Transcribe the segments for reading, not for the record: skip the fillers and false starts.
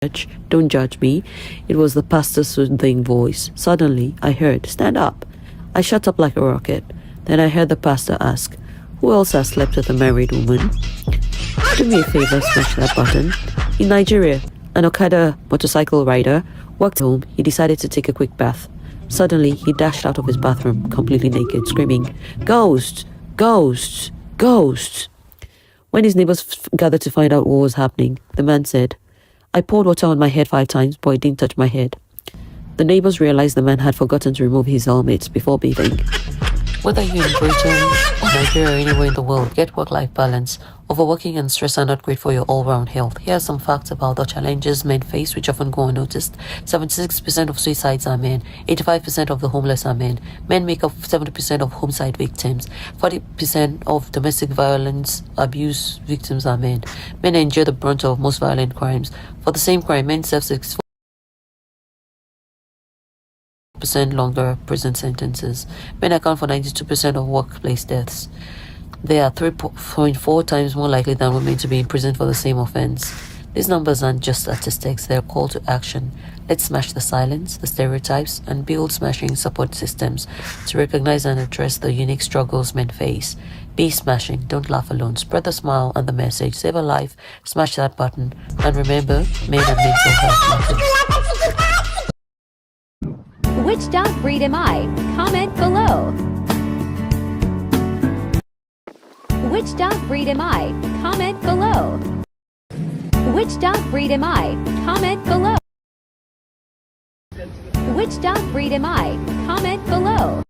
Don't judge me. It was the pastor's soothing voice. Suddenly, I heard, stand up. I shut up like a rocket. Then I heard the pastor ask, who else has slept with a married woman? Do me a favor, smash that button. In Nigeria, an Okada motorcycle rider walked home. He decided to take a quick bath. Suddenly, he dashed out of his bathroom, completely naked, screaming, ghosts! Ghosts! Ghosts! When his neighbors gathered to find out what was happening, the man said, I poured water on my head 5 times, but it didn't touch my head. The neighbors realized the man had forgotten to remove his helmet before bathing. Whether you're in Britain or Nigeria or anywhere in the world, get work-life balance. Overworking and stress are not great for your all-round health. Here are some facts about the challenges men face, which often go unnoticed. 76% of suicides are men. 85% of the homeless are men. Men make up 70% of homicide victims. 40% of domestic violence abuse victims are men. Men endure the brunt of most violent crimes. For the same crime, men serve 64% longer prison sentences. Men account for 92% of workplace deaths. They are 3.4 times more likely than women to be in prison for the same offense. These numbers aren't just statistics, they're a call to action. Let's smash the silence, the stereotypes, and build smashing support systems to recognize and address the unique struggles men face. Be smashing, don't laugh alone. Spread the smile and the message. Save a life, smash that button, and remember, men and mental health matters. Which dog breed am I? Comment below. Which dog breed am I? Comment below. Which dog breed am I? Comment below. Which dog breed am I? Comment below.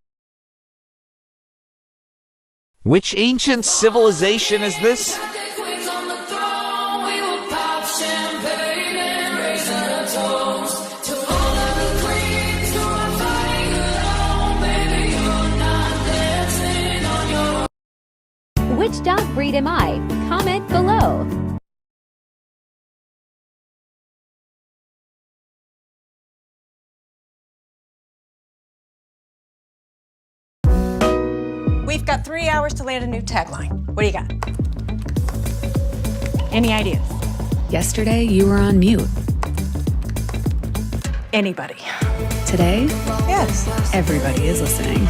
Which ancient civilization is this? Which dog breed am I? Comment below. We've got 3 hours to land a new tagline. What do you got? Any ideas? Yesterday, you were on mute. Anybody? Today, Yes. everybody is listening.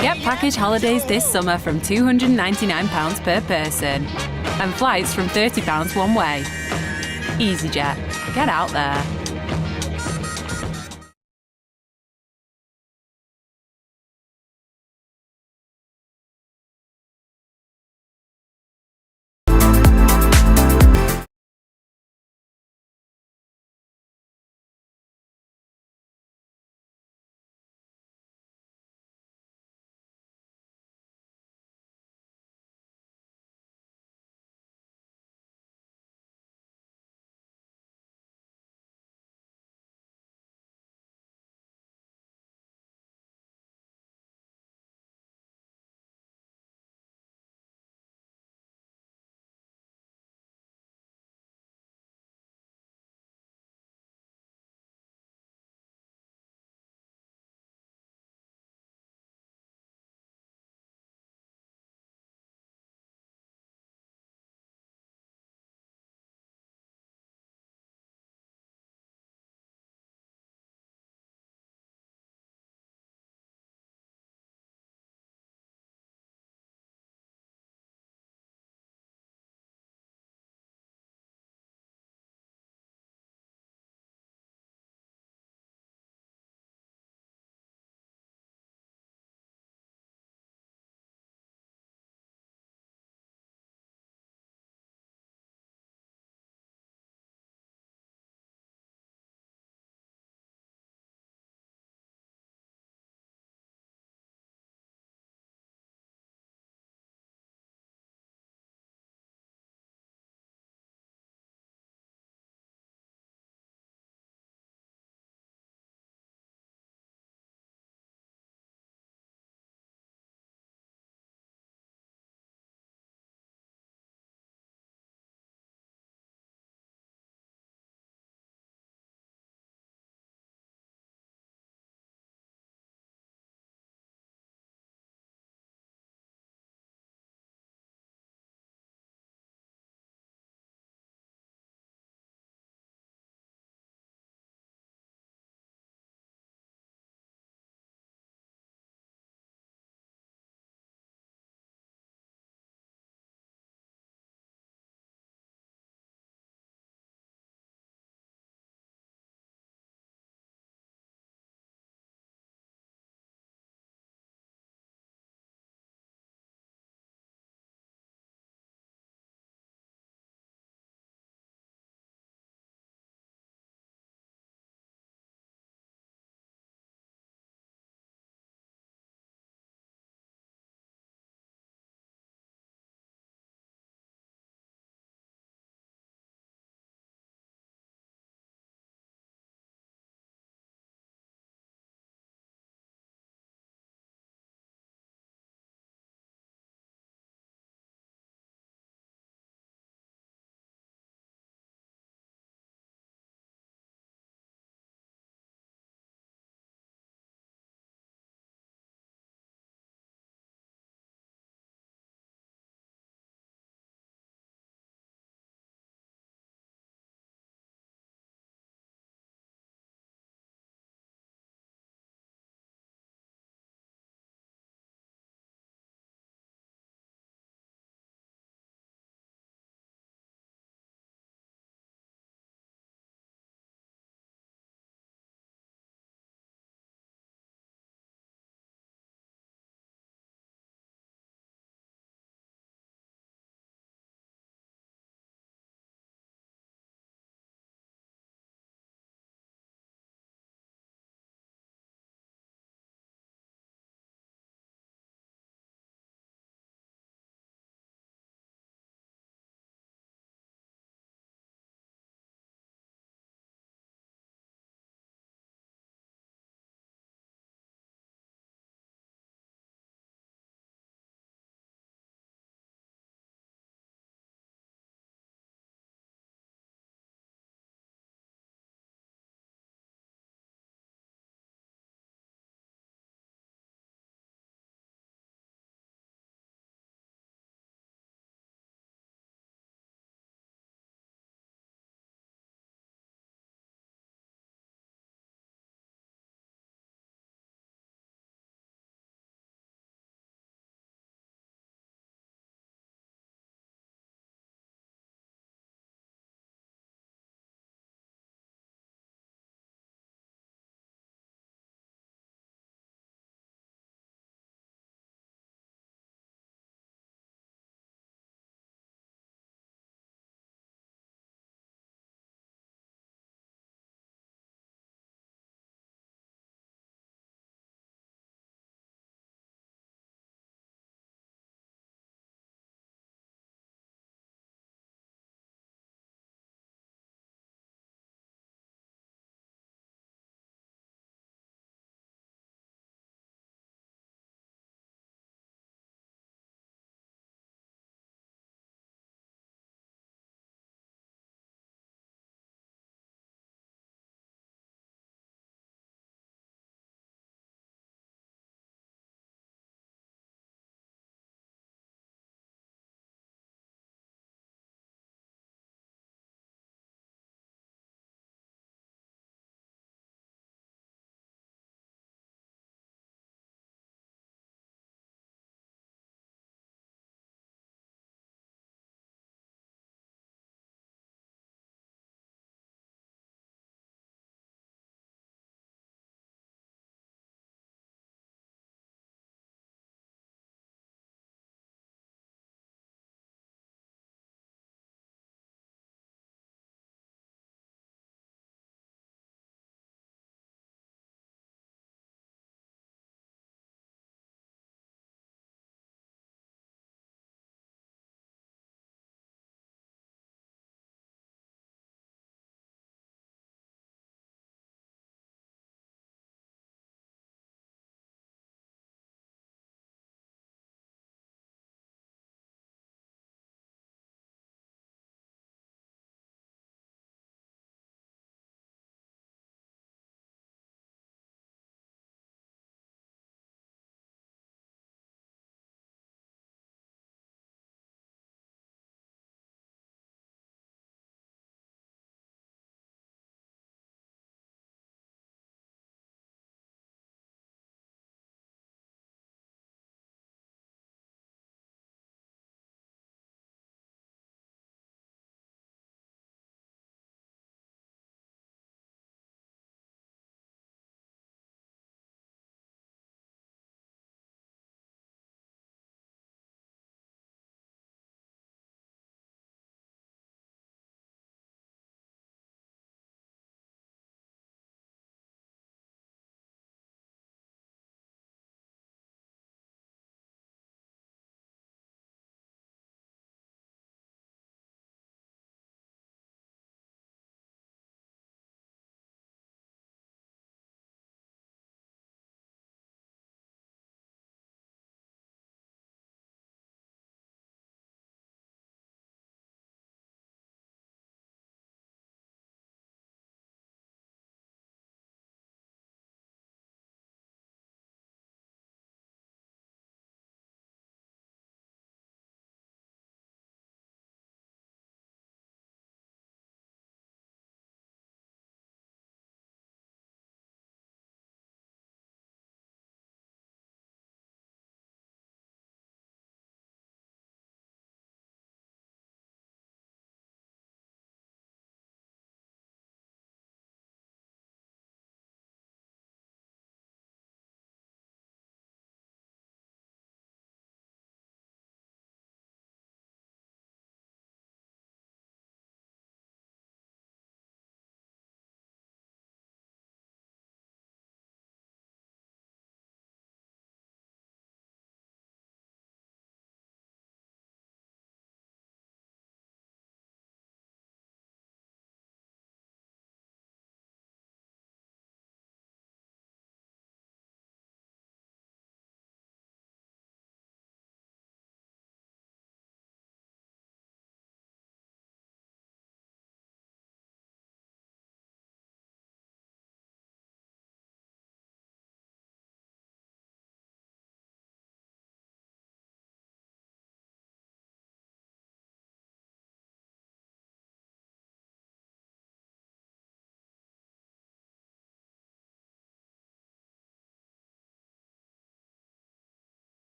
Get package holidays this summer from £299 per person and flights from £30 one way. EasyJet. Get out there.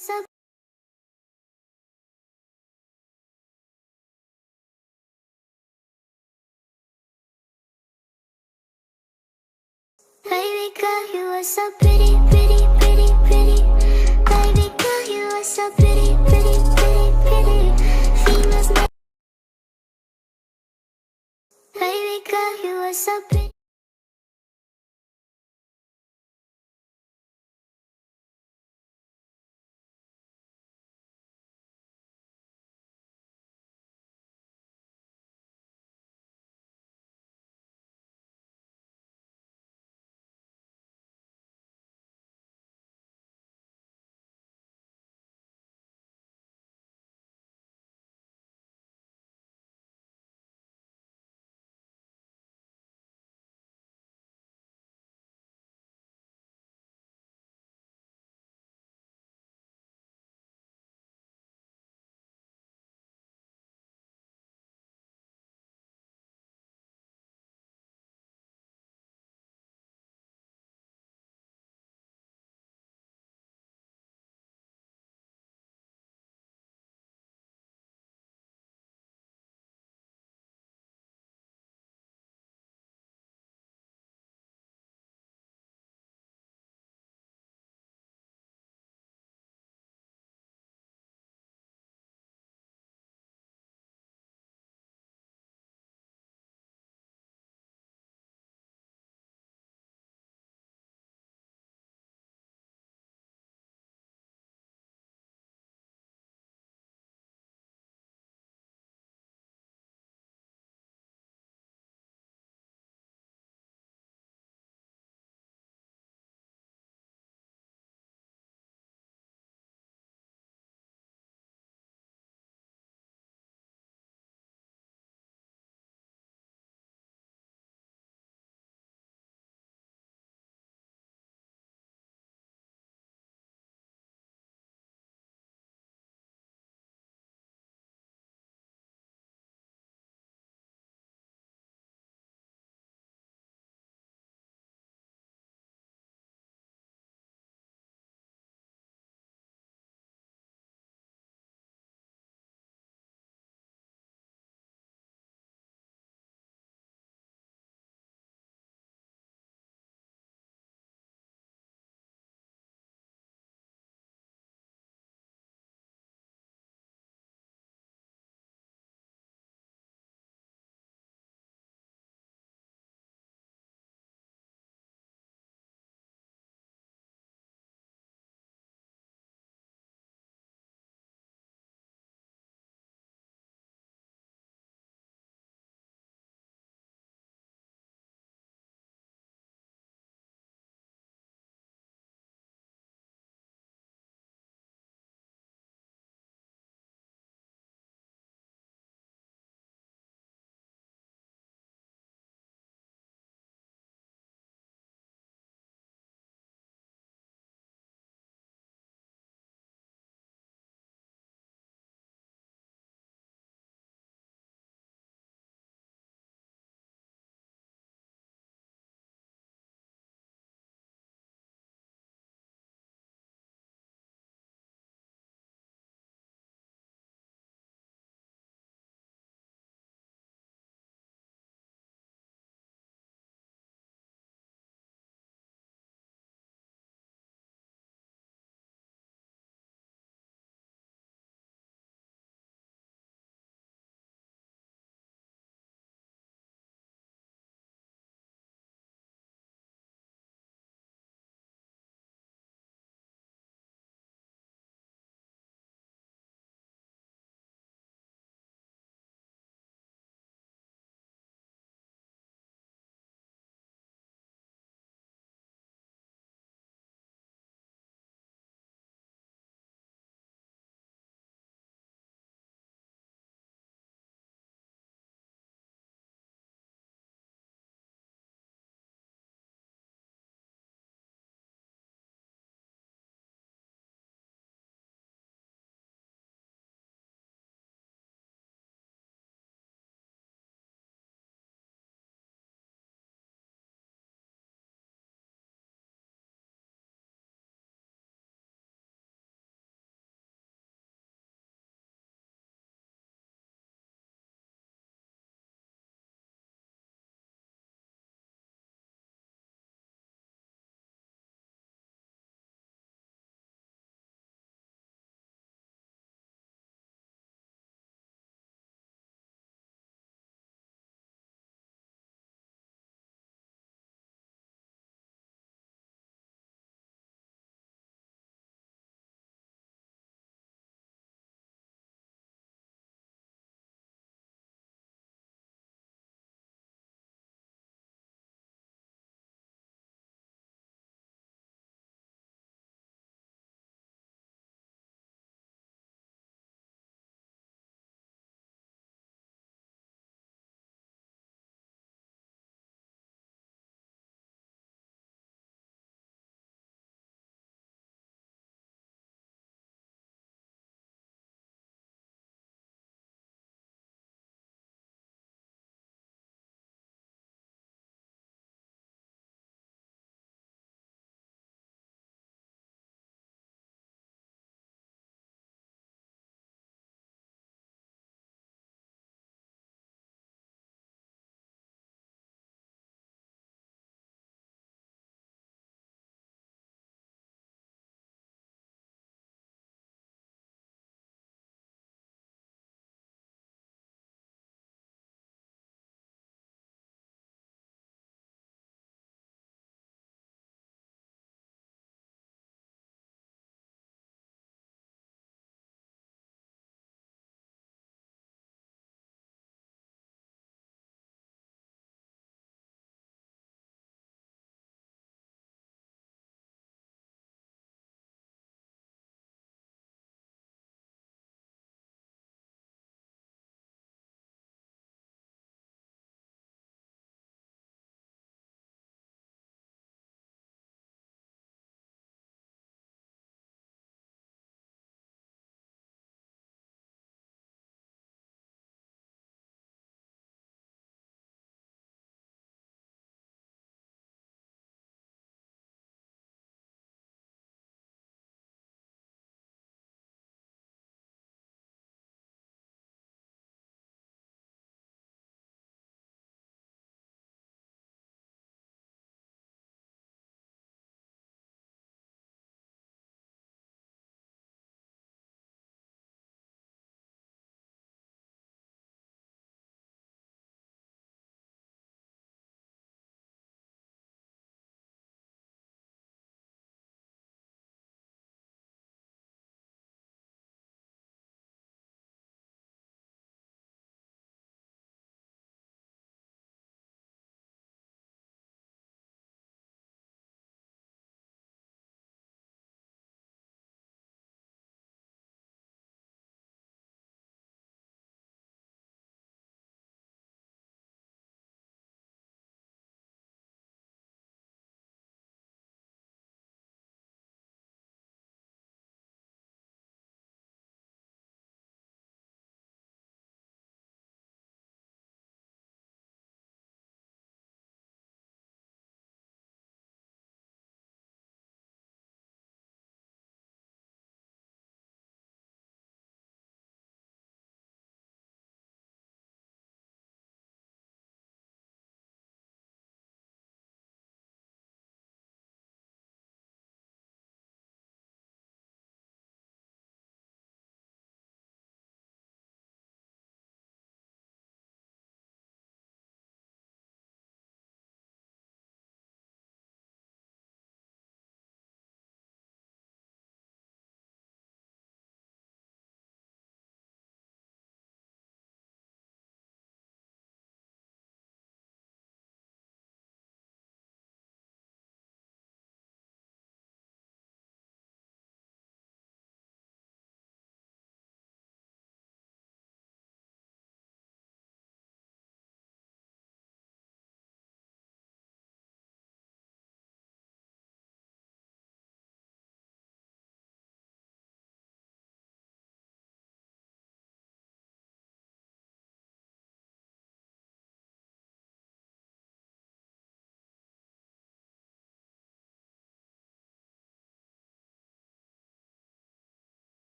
So baby girl, you are so pretty, pretty, pretty, pretty. Baby girl, you are so pretty, pretty, pretty, pretty. Females, baby girl, you are so pretty.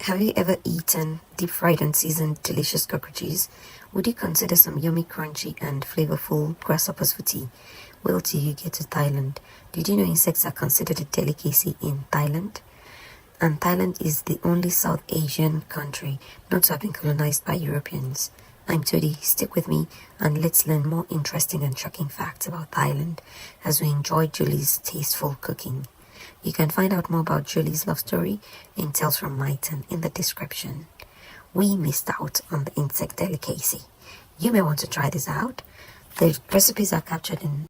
Have you ever eaten deep fried and seasoned delicious cockroaches? Would you consider some yummy, crunchy and flavorful grasshoppers for tea? Well, till you get to Thailand. Did you know insects are considered a delicacy in Thailand? And Thailand is the only South Asian country not to have been colonized by Europeans. I'm Todi, stick with me and let's learn more interesting and shocking facts about Thailand as we enjoy Julie's tasteful cooking. You can find out more about Julie's love story in Tales from Myton in the description. We missed out on the insect delicacy. You may want to try this out. The recipes are captured in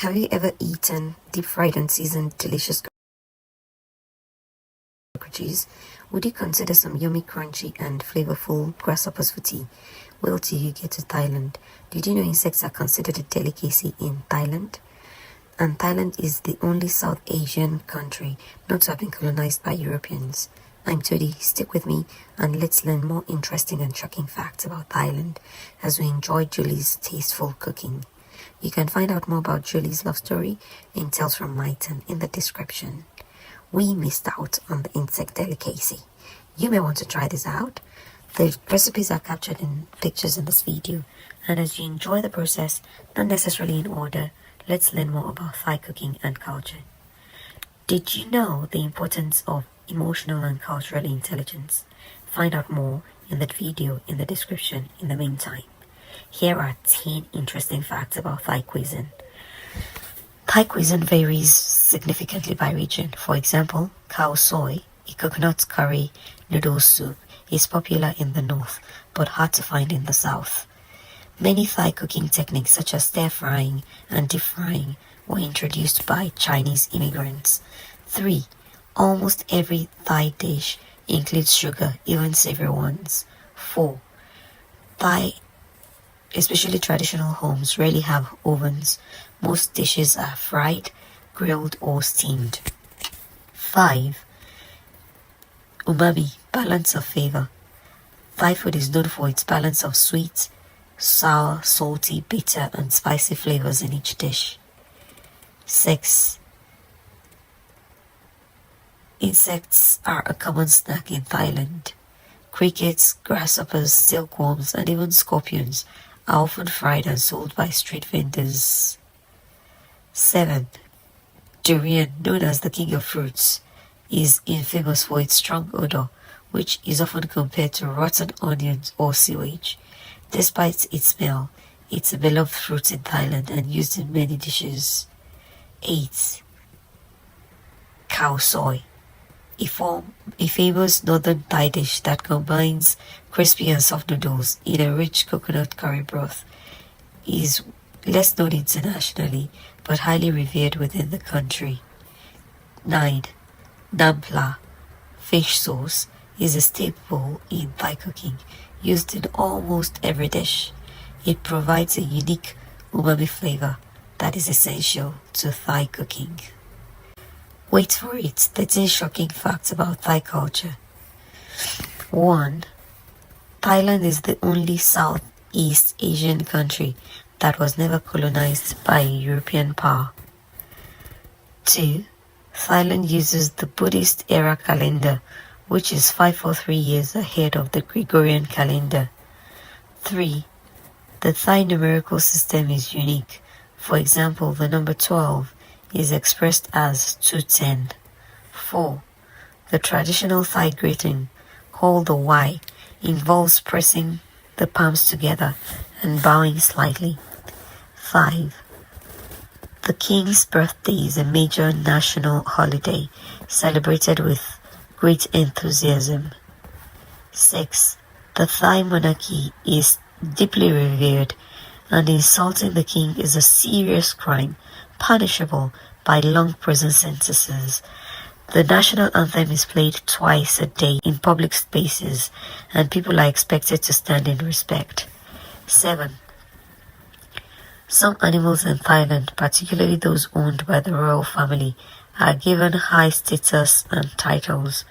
Have you ever eaten deep fried and seasoned delicious cockroaches? Would you consider some yummy, crunchy and flavorful grasshoppers for tea? Well, till you get to Thailand. Did you know insects are considered a delicacy in Thailand? And Thailand is the only South Asian country not to have been colonized by Europeans. I'm Todi, stick with me and let's learn more interesting and shocking facts about Thailand as we enjoy Julie's tasteful cooking. You can find out more about Julie's love story in Tales from Myton in the description. We missed out on the insect delicacy. You may want to try this out. The recipes are captured in pictures in this video, and as you enjoy the process, not necessarily in order, let's learn more about Thai cooking and culture. Did you know the importance of emotional and cultural intelligence? Find out more in that video in the description in the meantime. Here are 10 interesting facts about Thai cuisine. Thai cuisine varies significantly by region. For example, khao soi, a coconut curry noodle soup, is popular in the north but hard to find in the south. Many Thai cooking techniques such as stir frying and deep frying were introduced by Chinese immigrants. 3. Almost every Thai dish includes sugar, even savory ones. 4. Thai, especially traditional homes, rarely have ovens. Most dishes are fried, grilled or steamed. 5. Umami, balance of flavor. Thai food is known for its balance of sweet, sour, salty, bitter and spicy flavors in each dish. 6. Insects are a common snack in Thailand. Crickets, grasshoppers, silkworms and even scorpions are often fried and sold by street vendors. 7. Durian, known as the king of fruits, is infamous for its strong odor, which is often compared to rotten onions or sewage. Despite its smell, it's a beloved fruit in Thailand and used in many dishes. 8. Khao soi. a famous northern Thai dish that combines crispy and soft noodles in a rich coconut curry broth, is less known internationally but highly revered within the country. 9. Nampla, fish sauce, is a staple in Thai cooking, used in almost every dish. It provides a unique umami flavor that is essential to Thai cooking. Wait for it, 13 shocking facts about Thai culture. 1. Thailand is the only Southeast Asian country that was never colonized by a European power. 2. Thailand uses the Buddhist era calendar, which is 543 years ahead of the Gregorian calendar. 3. The Thai numerical system is unique. For example, the number 12 is expressed as 210. 4. The traditional Thai greeting, called the Y, involves pressing the palms together and bowing slightly. 5. The King's birthday is a major national holiday celebrated with great enthusiasm. 6. The Thai monarchy is deeply revered, and insulting the king is a serious crime, punishable by long prison sentences. The national anthem is played twice a day in public spaces, and people are expected to stand in respect. 7. Some animals in Thailand, particularly those owned by the royal family, are given high status and titles.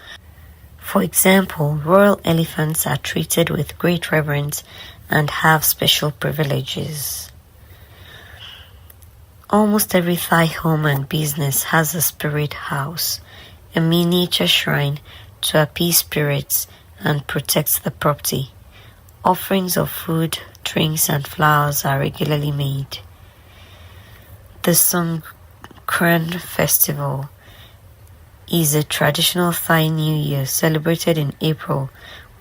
For example, royal elephants are treated with great reverence and have special privileges. Almost every Thai home and business has a spirit house, a miniature shrine to appease spirits and protect the property. Offerings of food, drinks, and flowers are regularly made. The Songkran festival is a traditional Thai New Year celebrated in April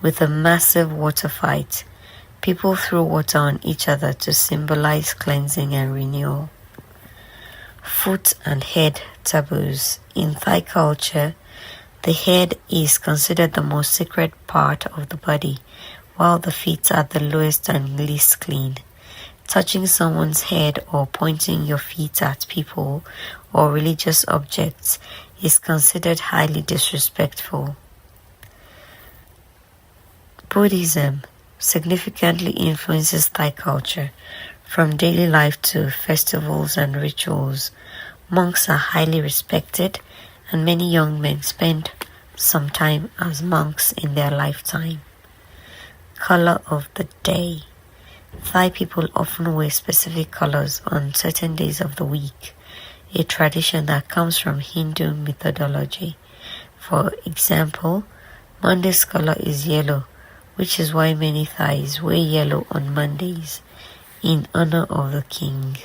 with a massive water fight. People throw water on each other to symbolize cleansing and renewal. Foot and head taboos. In Thai culture, the head is considered the most sacred part of the body, while the feet are the lowest and least clean. Touching someone's head or pointing your feet at people or religious objects is considered highly disrespectful. Buddhism significantly influences Thai culture, from daily life to festivals and rituals. Monks are highly respected, and many young men spend some time as monks in their lifetime. Color of the day. Thai people often wear specific colors on certain days of the week, a tradition that comes from Hindu mythology. For example, Monday's color is yellow, which is why many Thais wear yellow on Mondays in honor of the king.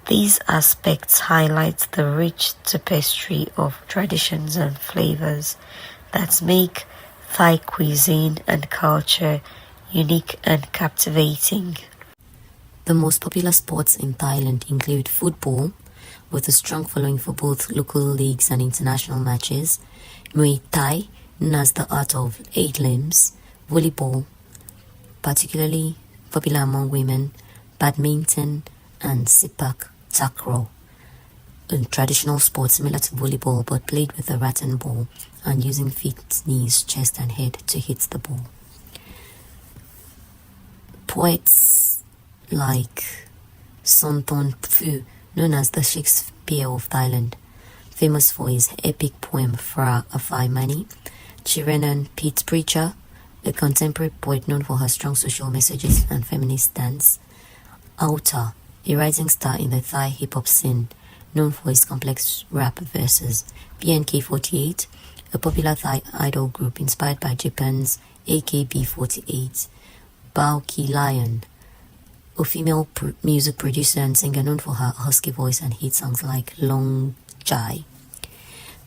These aspects highlight the rich tapestry of traditions and flavors that make Thai cuisine and culture unique and captivating. The most popular sports in Thailand include football, with a strong following for both local leagues and international matches, Muay Thai, known as the art of 8 limbs, volleyball, particularly popular among women, badminton, and sepak takraw, a traditional sport similar to volleyball but played with a rattan ball and using feet, knees, chest, and head to hit the ball. Poets like Sonton Phu, known as the Shakespeare of Thailand, famous for his epic poem Phra Afai Mani, Chirenan Pete Preacher, a contemporary poet known for her strong social messages and feminist stance, Auta, a rising star in the Thai hip-hop scene, known for his complex rap verses, BNK48, a popular Thai idol group inspired by Japan's AKB48, Bao Ki Lion, a female music producer and singer known for her husky voice and hit songs like Long Jai.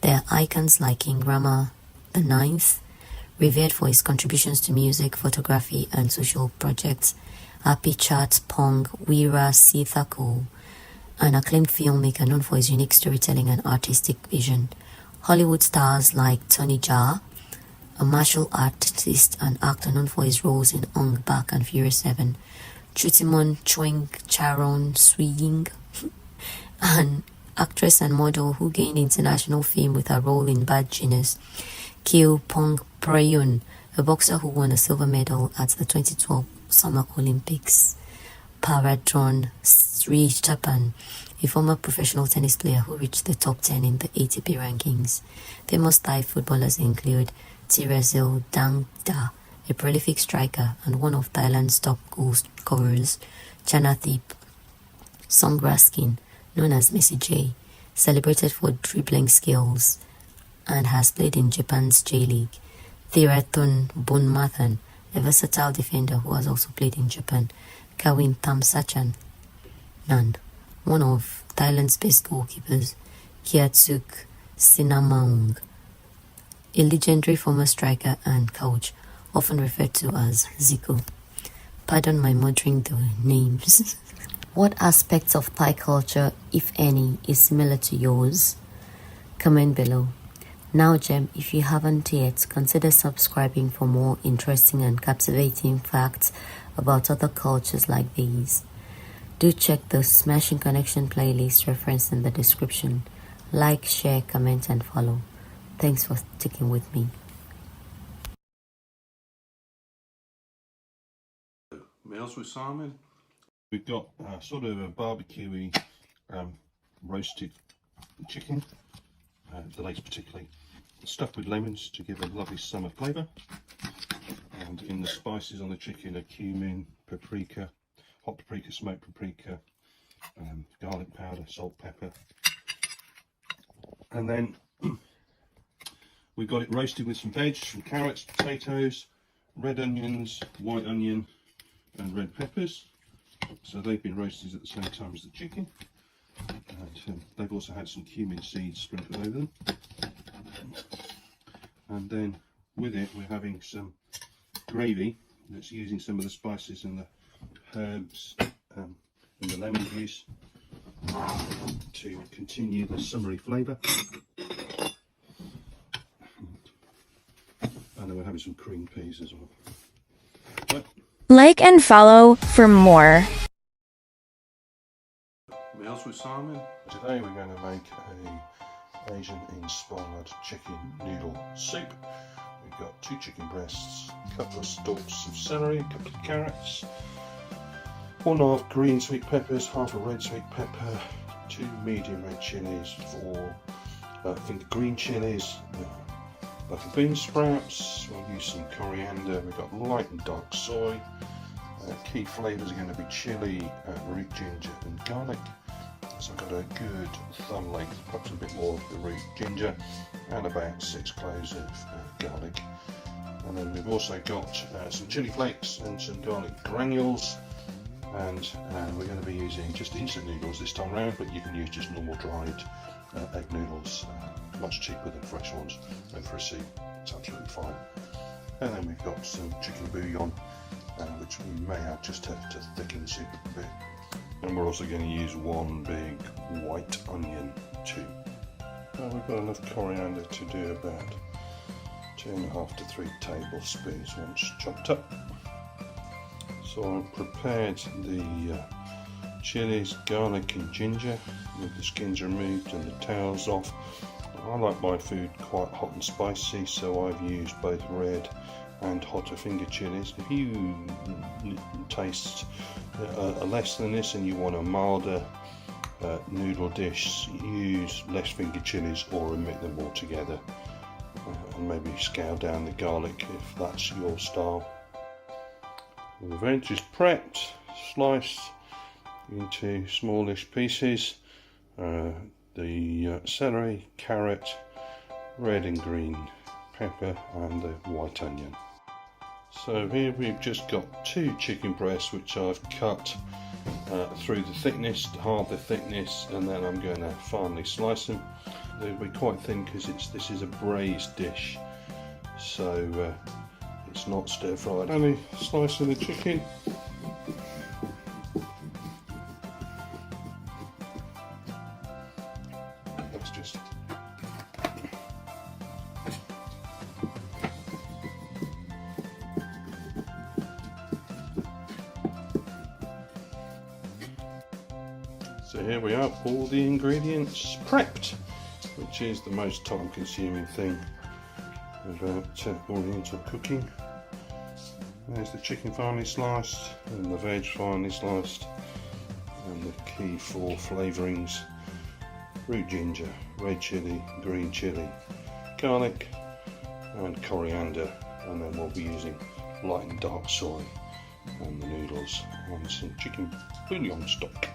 There are icons like King Rama IX, revered for his contributions to music, photography, and social projects, Apichat Pong Weera Sithako, an acclaimed filmmaker known for his unique storytelling and artistic vision, Hollywood stars like Tony Jaa, a martial artist and actor known for his roles in Ong Bak and Fury 7, Chutimon Chewing Charon Swiying, an actress and model who gained international fame with her role in Bad Genius, Keo Pong Prayun, a boxer who won a silver medal at the 2012 Summer Olympics, Paradron Srichapan, a former professional tennis player who reached the top 10 in the ATP rankings. Famous Thai footballers include Tirezil Dangda, a prolific striker and one of Thailand's top goal scorers, Chanathip Songraskin, known as Messi J, celebrated for dribbling skills and has played in Japan's J-League, Thirathun Bonmathan, a versatile defender who has also played in Japan, Kawin Thamsachan Nan, one of Thailand's best goalkeepers, Kiatsuk Sinamaung, a legendary former striker and coach, often referred to as Zico. Pardon my murdering the names. What aspects of Thai culture, if any, is similar to yours? Comment below. Now, Gem, if you haven't yet, consider subscribing for more interesting and captivating facts about other cultures like these. Do check the Smashing Connection playlist referenced in the description. Like, share, comment, and follow. Thanks for sticking with me. Meals with Simon. We've got sort of a barbecuey roasted chicken, the legs particularly, stuffed with lemons to give a lovely summer flavour. And in the spices on the chicken are cumin, paprika, hot paprika, smoked paprika, garlic powder, salt, pepper. And then we've got it roasted with some veg, some carrots, potatoes, red onions, white onion and red peppers. So they've been roasted at the same time as the chicken. And they've also had some cumin seeds sprinkled over them. And then with it we're having some gravy that's using some of the spices and the herbs and the lemon juice to continue the summery flavour. And then we're having some cream peas as well. But like and follow for more. Meals with Simon. Today we're going to make a Asian inspired chicken noodle soup. We've got 2 chicken breasts, a couple of stalks of celery, a couple of carrots, 1.5 green sweet peppers, half a red sweet pepper, 2 medium red chilies, 4 finger green chilies, butter bean sprouts. We'll use some coriander. We've got light and dark soy. Key flavours are going to be chilli, root ginger and garlic. So I've got a good thumb length, perhaps a bit more of the root ginger, and about 6 cloves of garlic. And then we've also got some chilli flakes and some garlic granules. And we're going to be using just instant noodles this time round, but you can use just normal dried egg noodles, much cheaper than fresh ones. And for a soup, it's absolutely fine. And then we've got some chicken bouillon, which we may add just to thicken the soup a bit. And we're also going to use 1 big white onion too. We've got enough coriander to do about 2.5 to 3 tablespoons once chopped up. So I've prepared the chilies, garlic and ginger with the skins removed and the tails off. I like my food quite hot and spicy, so I've used both red and hotter finger chilies. If you taste less than this and you want a milder noodle dish, use less finger chilies or omit them altogether, and maybe scale down the garlic if that's your style. The veg is prepped, sliced into smallish pieces. The celery, carrot, red and green pepper and the white onion. So here we've just got 2 chicken breasts which I've cut through the thickness, to halve the thickness, and then I'm going to finely slice them. They'll be quite thin because this is a braised dish, so it's not stir fried. And a slice of the chicken. Let's just So here we are, all the ingredients prepped, which is the most time consuming thing about Oriental cooking. There's the chicken finely sliced and the veg finely sliced, and the key 4 flavourings: root ginger, red chilli, green chilli, garlic and coriander, and then we'll be using light and dark soy and the noodles and some chicken bouillon stock.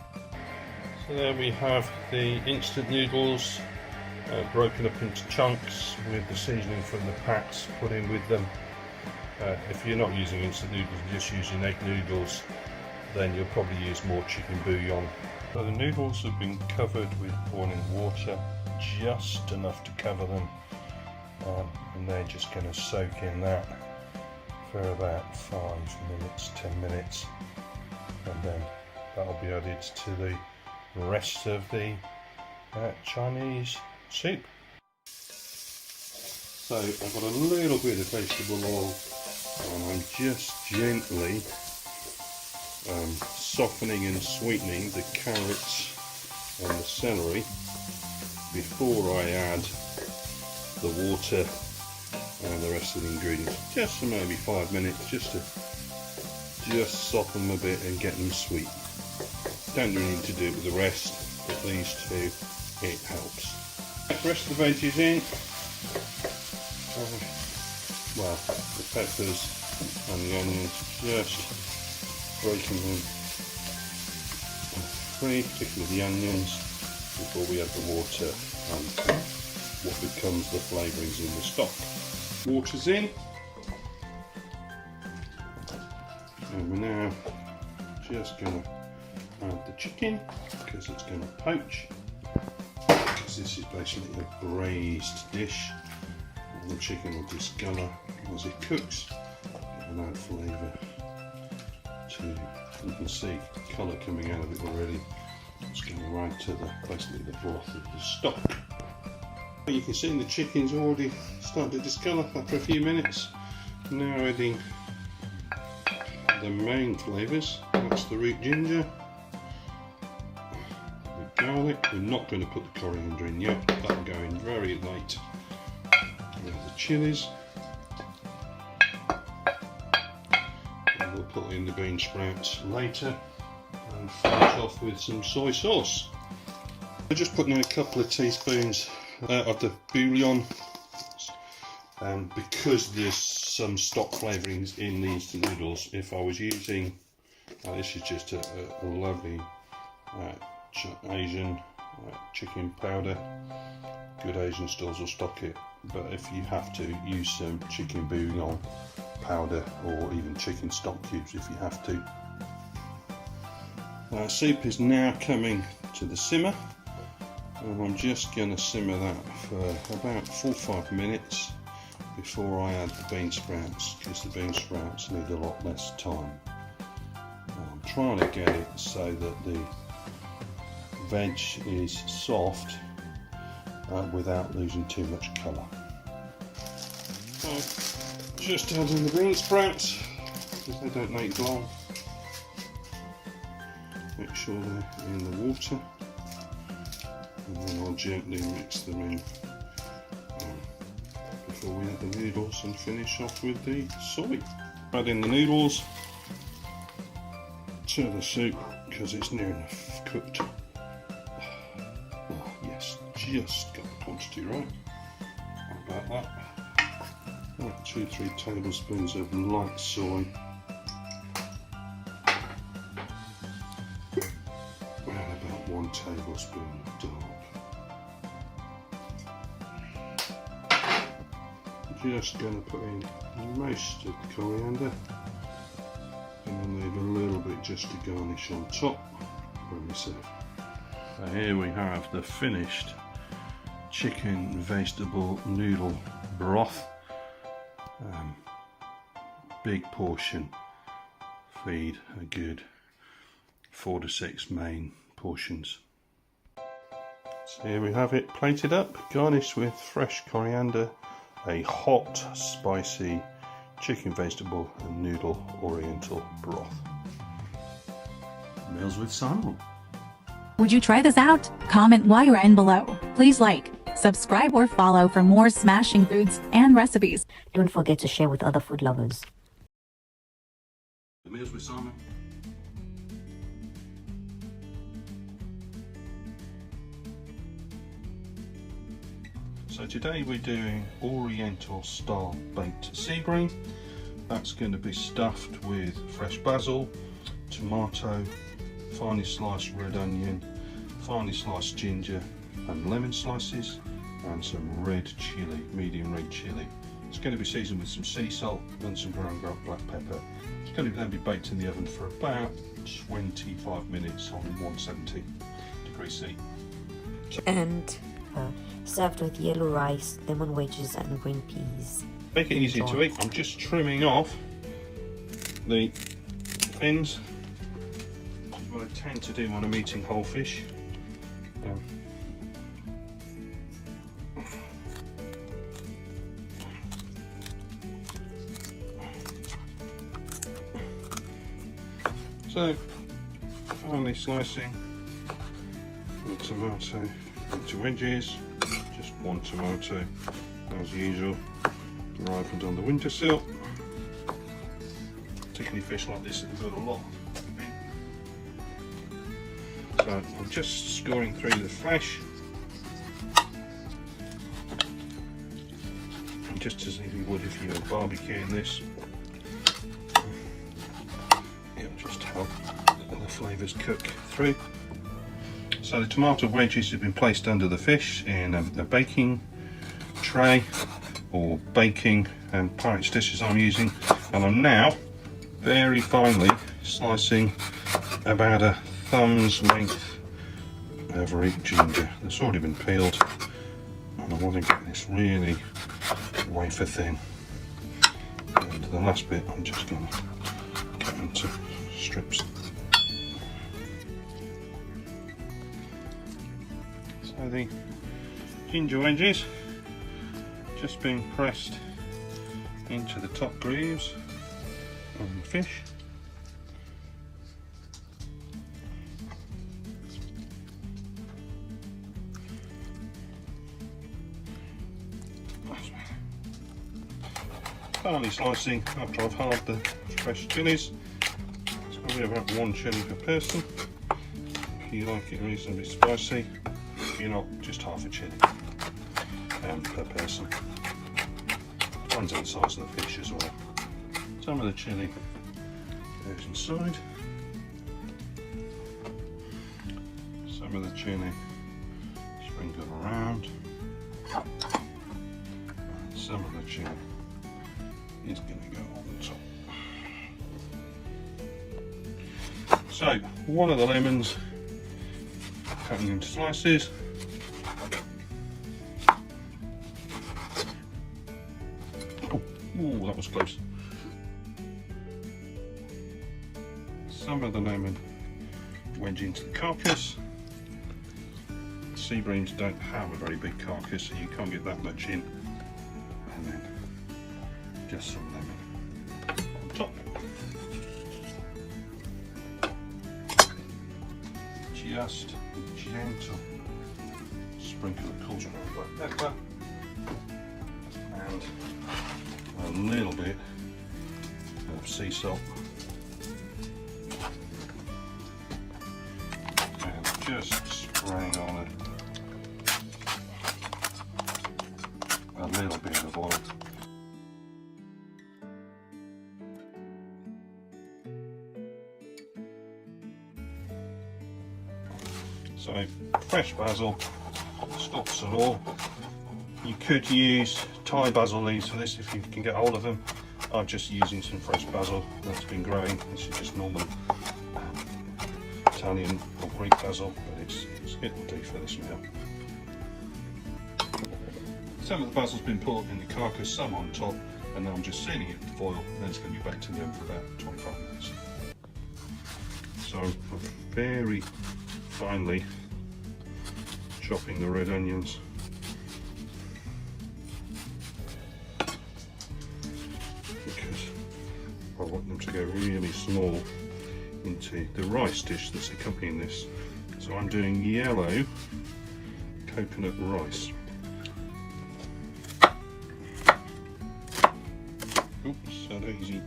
So there we have the instant noodles broken up into chunks with the seasoning from the packs put in with them. If you're not using instant noodles, just using egg noodles, then you'll probably use more chicken bouillon. So the noodles have been covered with boiling water, just enough to cover them, and they're just going to soak in that for about 5 minutes, 10 minutes, and then that'll be added to the rest of the Chinese soup. So I've got a little bit of vegetable oil, and I'm just gently softening and sweetening the carrots and the celery before I add the water and the rest of the ingredients. Just for maybe 5 minutes, just to soften them a bit and get them sweet. Don't really need to do it with the rest, but these two, it helps. The rest of the veggies in. Well, the peppers and the onions, just breaking them free, particularly the onions, before we add the water and what becomes the flavourings in the stock. Water's in, and we're now just going to add the chicken, because it's going to poach, because this is basically a braised dish. The chicken will discolour as it cooks and add flavour to, you can see colour coming out of it already. It's going right to basically the broth of the stock. You can see the chicken's already starting to discolour after a few minutes. Now adding the main flavours, that's the root ginger, the garlic. We're not going to put the coriander in yet, that'll go in very late. The chilies, and we'll put in the bean sprouts later, and finish off with some soy sauce. We're just putting in a couple of teaspoons of the bouillon, because there's some stock flavourings in the instant noodles. If I was using, this is just a lovely Asian chicken powder. Good Asian stores will stock it, but if you have to, use some chicken bouillon powder or even chicken stock cubes if you have to. Soup is now coming to the simmer, and I'm just going to simmer that for about 4 or 5 minutes before I add the bean sprouts, because the bean sprouts need a lot less time. I'm trying to get it so that the veg is soft without losing too much colour. So, just adding the bean sprouts, because they don't take long. Make sure they're in the water, and then I'll gently mix them in before we add the noodles and finish off with the soy. Adding the noodles to the soup because it's near enough cooked. Oh, yes, just got the quantity right. How about that? About 2-3 tablespoons of light soy. And about 1 tablespoon of dark. Just going to put in most of the coriander, and then leave a little bit just to garnish on top when we serve. So here we have the finished chicken vegetable noodle broth. Big portion, feed a good 4 to 6 main portions. So here we have it plated up, garnished with fresh coriander, a hot, spicy chicken vegetable and noodle oriental broth. Meals with Simon. Would you try this out? Comment while you're in below. Please like, subscribe or follow for more smashing foods and recipes. Don't forget to share with other food lovers. The meals with Simon. So today we're doing Oriental style baked sea bream. That's going to be stuffed with fresh basil, tomato, finely sliced red onion, finely sliced ginger and lemon slices, and some red chilli, medium red chilli. It's going to be seasoned with some sea salt and some ground black pepper. It's going to then be baked in the oven for about 25 minutes on 170 degrees C. And served with yellow rice, lemon wedges and green peas. Make it easy to eat. I'm just trimming off the fins. That's what I tend to do when I'm eating whole fish. So, finely slicing the tomato into wedges, just one tomato as usual, ripened on the windowsill. Particularly fish like this that have got a lot. So I'm just scoring through the flesh, just as you would if you were barbecuing this. It'll just help the flavours cook through. So the tomato wedges have been placed under the fish in a baking tray or baking and Pyrex dishes I'm using, and I'm now very finely slicing about a thumb's length every ginger that's already been peeled, and I want to get this really wafer thin. And the last bit I'm just going to cut into strips. So the ginger wedges just being pressed into the top grooves on the fish. Finally slicing after I've halved the fresh chilies. It's going to be about one chili per person. If you like it reasonably spicy, if you're not, just half a chili per person. Depends on the size of the fish as well. Some of the chili goes inside. Some of the chili sprinkled around. And some of the chili is going to go on top. So, one of the lemons cutting into slices. Oh, that was close. Some of the lemon wedge into the carcass. Sea breams don't have a very big carcass, so you can't get that much in. And then just some lemon on top. Just gentle sprinkle of coarse ground black pepper and a little bit of sea salt, and just spraying on a little bit of oil. So fresh basil, stalks and all. You could use Thai basil leaves for this if you can get hold of them. I'm just using some fresh basil that's been growing. This is just normal Italian or Greek basil, but it'll do for this meal. Some of the basil's been put in the carcass, some on top, and now I'm just sealing it with foil, and then it's going to be baked in the oven for about 25 minutes. So very finely chopping the red onions. Because I want them to go really small into the rice dish that's accompanying this. So I'm doing yellow coconut rice. Oops, so easy.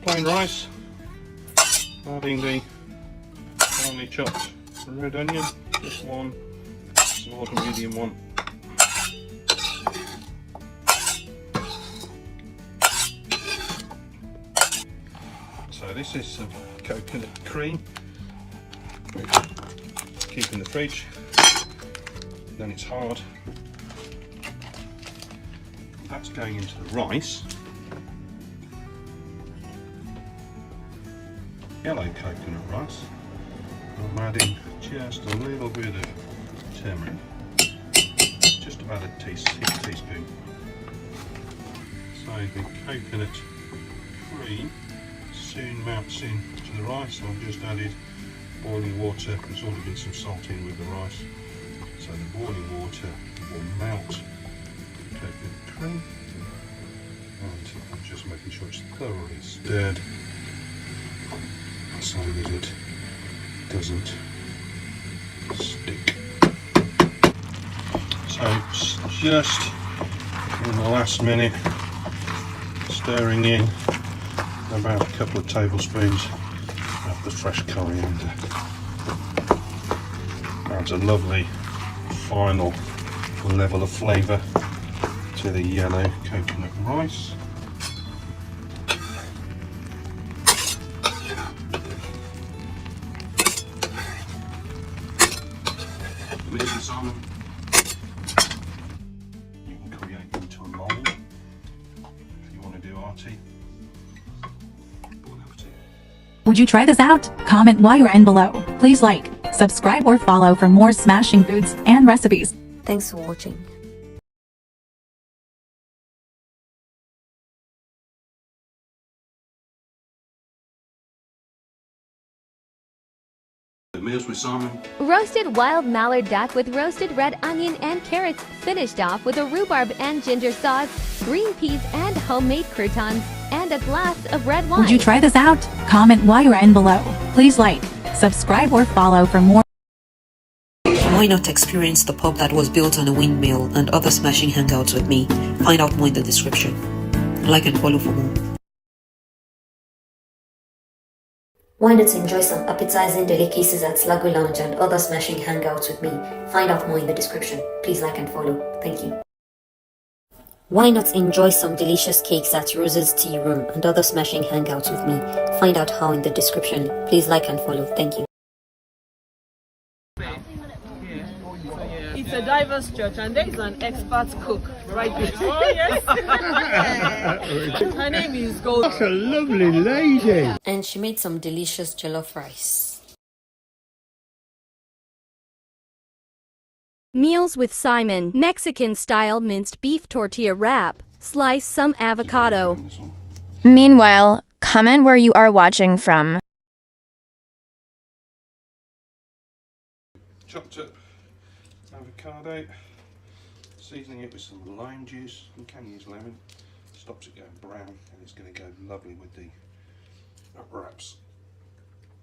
Plain rice, adding the finely chopped red onion, just one, small to medium one. So this is some coconut cream, keep in the fridge, then it's hard. That's going into the rice. Yellow coconut rice. I'm adding just a little bit of turmeric, just about a teaspoon. So the coconut cream soon melts into the rice. I've just added boiling water. There's already been some salt in with the rice, so the boiling water will melt the coconut cream, and I'm just making sure it's thoroughly stirred so that it doesn't stick. So just in the last minute, stirring in about a couple of tablespoons of the fresh coriander. Adds a lovely final level of flavour to the yellow coconut rice. With the salmon, you can create into a mould if you want to do arty. Would you try this out? Comment while you're in below. Please like, subscribe or follow for more smashing foods and recipes. Thanks for watching. Meals with Simon. Roasted wild mallard duck with roasted red onion and carrots, finished off with a rhubarb and ginger sauce, green peas and homemade croutons, and a glass of red wine. Would you try this out? Comment while you're in below. Please like, subscribe or follow for more. Why not experience the pub that was built on a windmill and other smashing hangouts with me? Find out more in the description. Like and follow for more. Why not enjoy some appetizing delicacies at Slago Lounge and other smashing hangouts with me? Find out more in the description. Please like and follow. Thank you. Why not enjoy some delicious cakes at Rose's Tea Room and other smashing hangouts with me? Find out how in the description. Please like and follow. Thank you. It's a diverse church, and there is an expert cook right there. Oh, yes. Her name is Gold. That's a lovely lady. And she made some delicious jollof rice. Meals with Simon. Mexican-style minced beef tortilla wrap. Slice some avocado. Meanwhile, comment where you are watching from. Chopped up avocado, seasoning it with some lime juice. You can use lemon, stops it going brown, and it's going to go lovely with the wraps.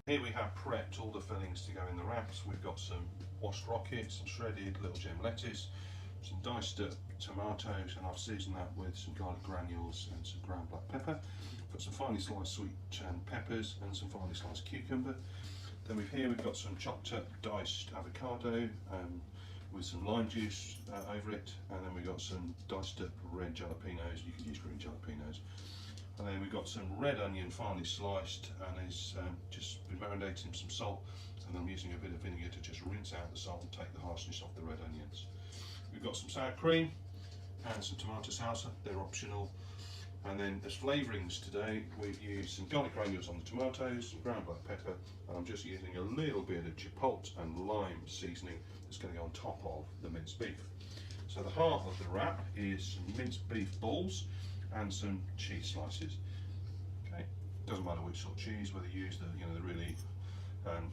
Here we have prepped all the fillings to go in the wraps. We've got some washed rockets, some shredded little gem lettuce, some diced up tomatoes, and I've seasoned that with some garlic granules and some ground black pepper. Got some finely sliced sweet peppers and some finely sliced cucumber. Then we've got some chopped up diced avocado with some lime juice over it, and then we've got some diced up red jalapenos. You can use green jalapenos. And then we've got some red onion finely sliced, and it's just been marinated in some salt, and I'm using a bit of vinegar to just rinse out the salt and take the harshness off the red onions. We've got some sour cream and some tomato salsa, they're optional. And then as flavourings today, we've used some garlic granules on the tomatoes, some ground black pepper, and I'm just using a little bit of chipotle and lime seasoning that's going to go on top of the minced beef. So the heart of the wrap is some minced beef balls and some cheese slices. Okay, doesn't matter which sort of cheese, whether you use the the really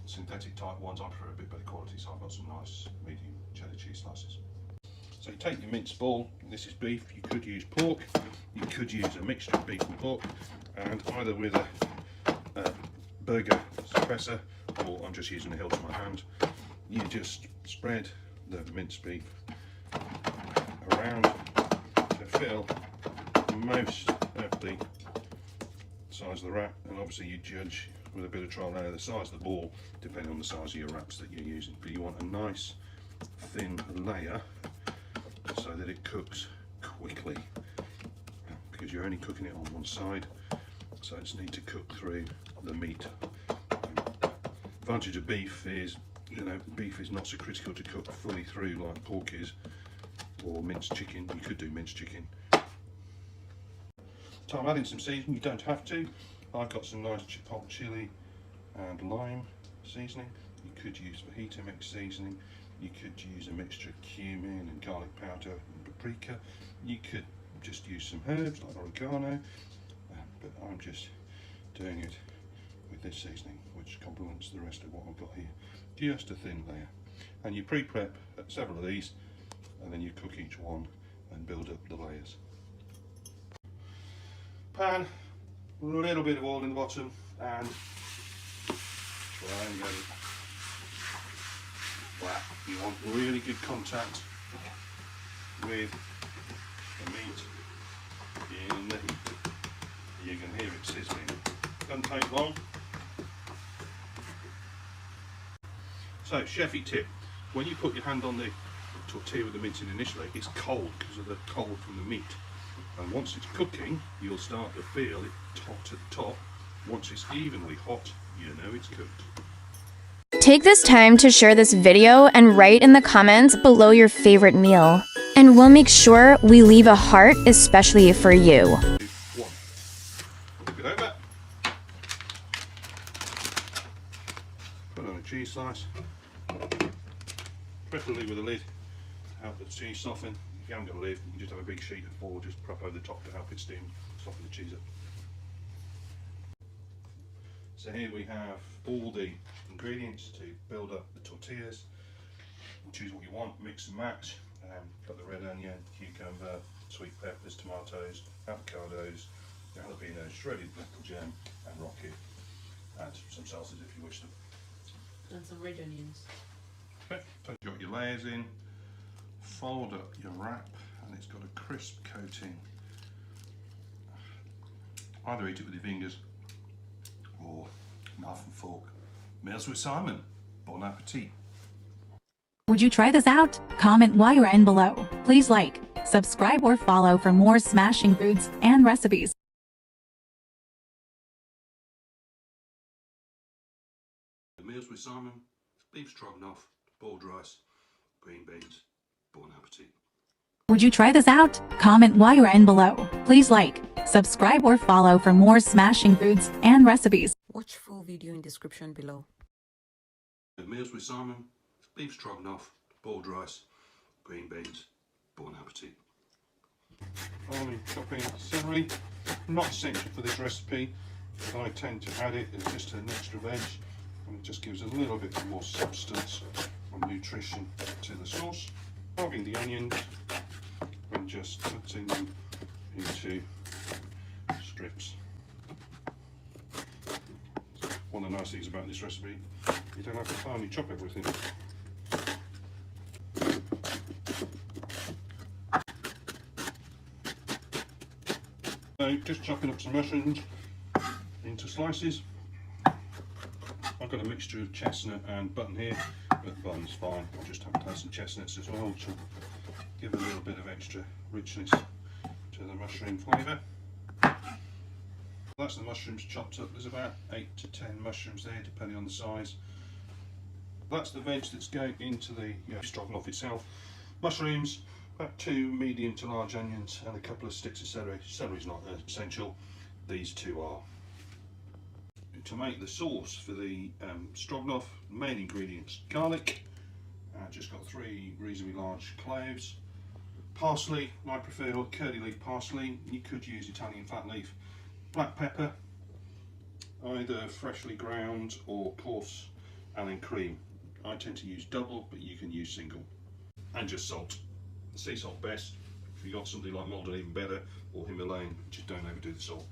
synthetic type ones. I prefer a bit better quality, so I've got some nice medium cheddar cheese slices. So you take your minced ball, this is beef, you could use pork, you could use a mixture of beef and pork, and either with a burger suppressor, or I'm just using the hilt of my hand, you just spread the minced beef around to fill most of the size of the wrap, and obviously you judge with a bit of trial and error the size of the ball depending on the size of your wraps that you're using, but you want a nice thin layer so that it cooks quickly, because you're only cooking it on one side, so it's need to cook through the meat. Advantage of beef is, you know, beef is not so critical to cook fully through like pork is, or minced chicken. You could do minced chicken. So I'm adding some seasoning, you don't have to. I've got some nice chipotle chili and lime seasoning. You could use fajita mix seasoning. You could use a mixture of cumin and garlic powder and paprika. You could just use some herbs like oregano, but I'm just doing it with this seasoning, which complements the rest of what I've got here. Just a thin layer. And you pre-prep several of these, and then you cook each one and build up the layers. Pan, a little bit of oil in the bottom, and try and get it flat. You want really good contact with the meat in the heat. You can hear it sizzling. Doesn't take long. So, chefy tip: when you put your hand on the tortilla with the mince in initially, it's cold because of the cold from the meat. And once it's cooking, you'll start to feel it hot at the top. Once it's evenly hot, you know it's cooked. Take this time to share this video and write in the comments below your favorite meal. And we'll make sure we leave a heart especially for you. Flip it over. Put on a cheese slice. Preferably with a lid to help the cheese soften. If you haven't got a lid, you can just have a big sheet of foil just prop over the top to help it steam, soften the cheese up. So here we have all the ingredients to build up the tortillas. Choose what you want, mix and match. Got the red onion, cucumber, sweet peppers, tomatoes, avocados, jalapenos, shredded pickle jam, and rocket. Add some salsas if you wish them. And some red onions. Okay, so you've got your layers in, fold up your wrap, and it's got a crisp coating. Either eat it with your fingers or knife and fork. Meals with Simon. Bon appetit. Would you try this out? Comment while you're in below. Please like, subscribe, or follow for more smashing foods and recipes. Meals with Simon, beef stroganoff, boiled rice, green beans. Bon appetit. Would you try this out? Comment while you're in below. Please like, subscribe, or follow for more smashing foods and recipes. Watch full video in description below. Meals with Simon, beef stroganoff, boiled rice, green beans. Bon appetit. Finally, chopping celery. Not essential for this recipe, but I tend to add it as just an extra veg, and it just gives a little bit more substance and nutrition to the sauce. Carving the onions and just cutting them into strips. One of the nice things about this recipe, you don't have to finely chop everything. So just chopping up some mushrooms into slices. I've got a mixture of chestnut and button here, but button's fine. I'll just have to add some chestnuts as well to give a little bit of extra richness to the mushroom flavour. That's the mushrooms chopped up. There's about 8 to 10 mushrooms there, depending on the size. That's the veg that's going into the stroganoff itself. Mushrooms, about 2 medium to large onions, and a couple of sticks of celery. Celery's not essential, these two are. To make the sauce for the stroganoff, main ingredients: garlic, just got 3 reasonably large cloves, parsley, I prefer curly leaf parsley, you could use Italian fat leaf, black pepper, either freshly ground or coarse, and then cream. I tend to use double, but you can use single, and just salt. Sea salt best. If you got something like Malden, even better, or Himalayan, just don't overdo the salt.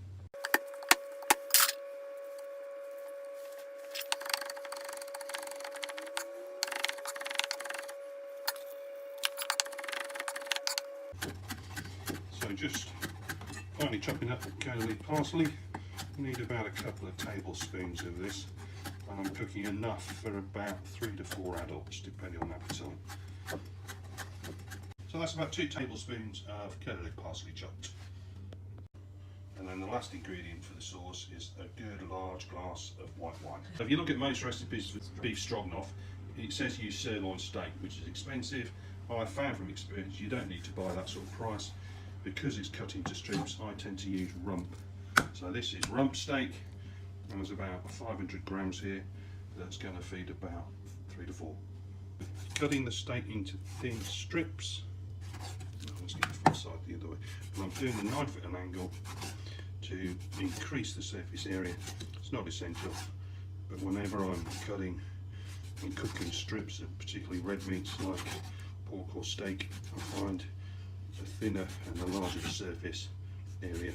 So just finely chopping up curly parsley. You need about a couple of tablespoons of this, and I'm cooking enough for about 3 to 4 adults, depending on appetite. So that's about 2 tablespoons of curly parsley chopped. And then the last ingredient for the sauce is a good large glass of white wine. So if you look at most recipes for beef stroganoff, it says use sirloin steak, which is expensive. I've found from experience you don't need to buy that sort of price. Because it's cut into strips, I tend to use rump. So this is rump steak, and there's about 500 grams here. That's going to feed about 3 to 4. Cutting the steak into thin strips. Let's get the full side the other way. And I'm doing the knife at an angle to increase the surface area. It's not essential, but whenever I'm cutting and cooking strips, and particularly red meats like pork or steak, I find the thinner and the larger the surface area,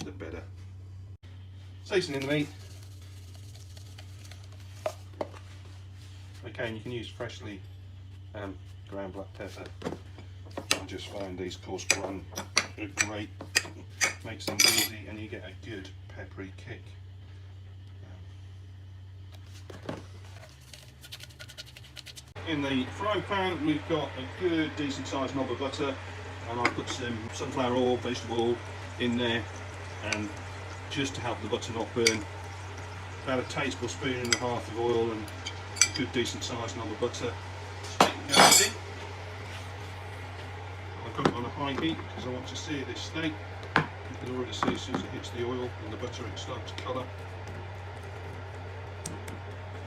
the better. Seasoning the meat. Okay, and you can use freshly ground black pepper. I just find these coarse ground are great, makes things easy, and you get a good peppery kick. In the frying pan we've got a good decent sized knob of butter, and I've put some sunflower oil, vegetable oil in there, and just to help the butter not burn, about a tablespoon and a half of oil and a good decent sized knob of butter. Steak in. I cook it on a high heat because I want to sear this steak. You can already see as soon as it hits the oil and the butter it starts to colour.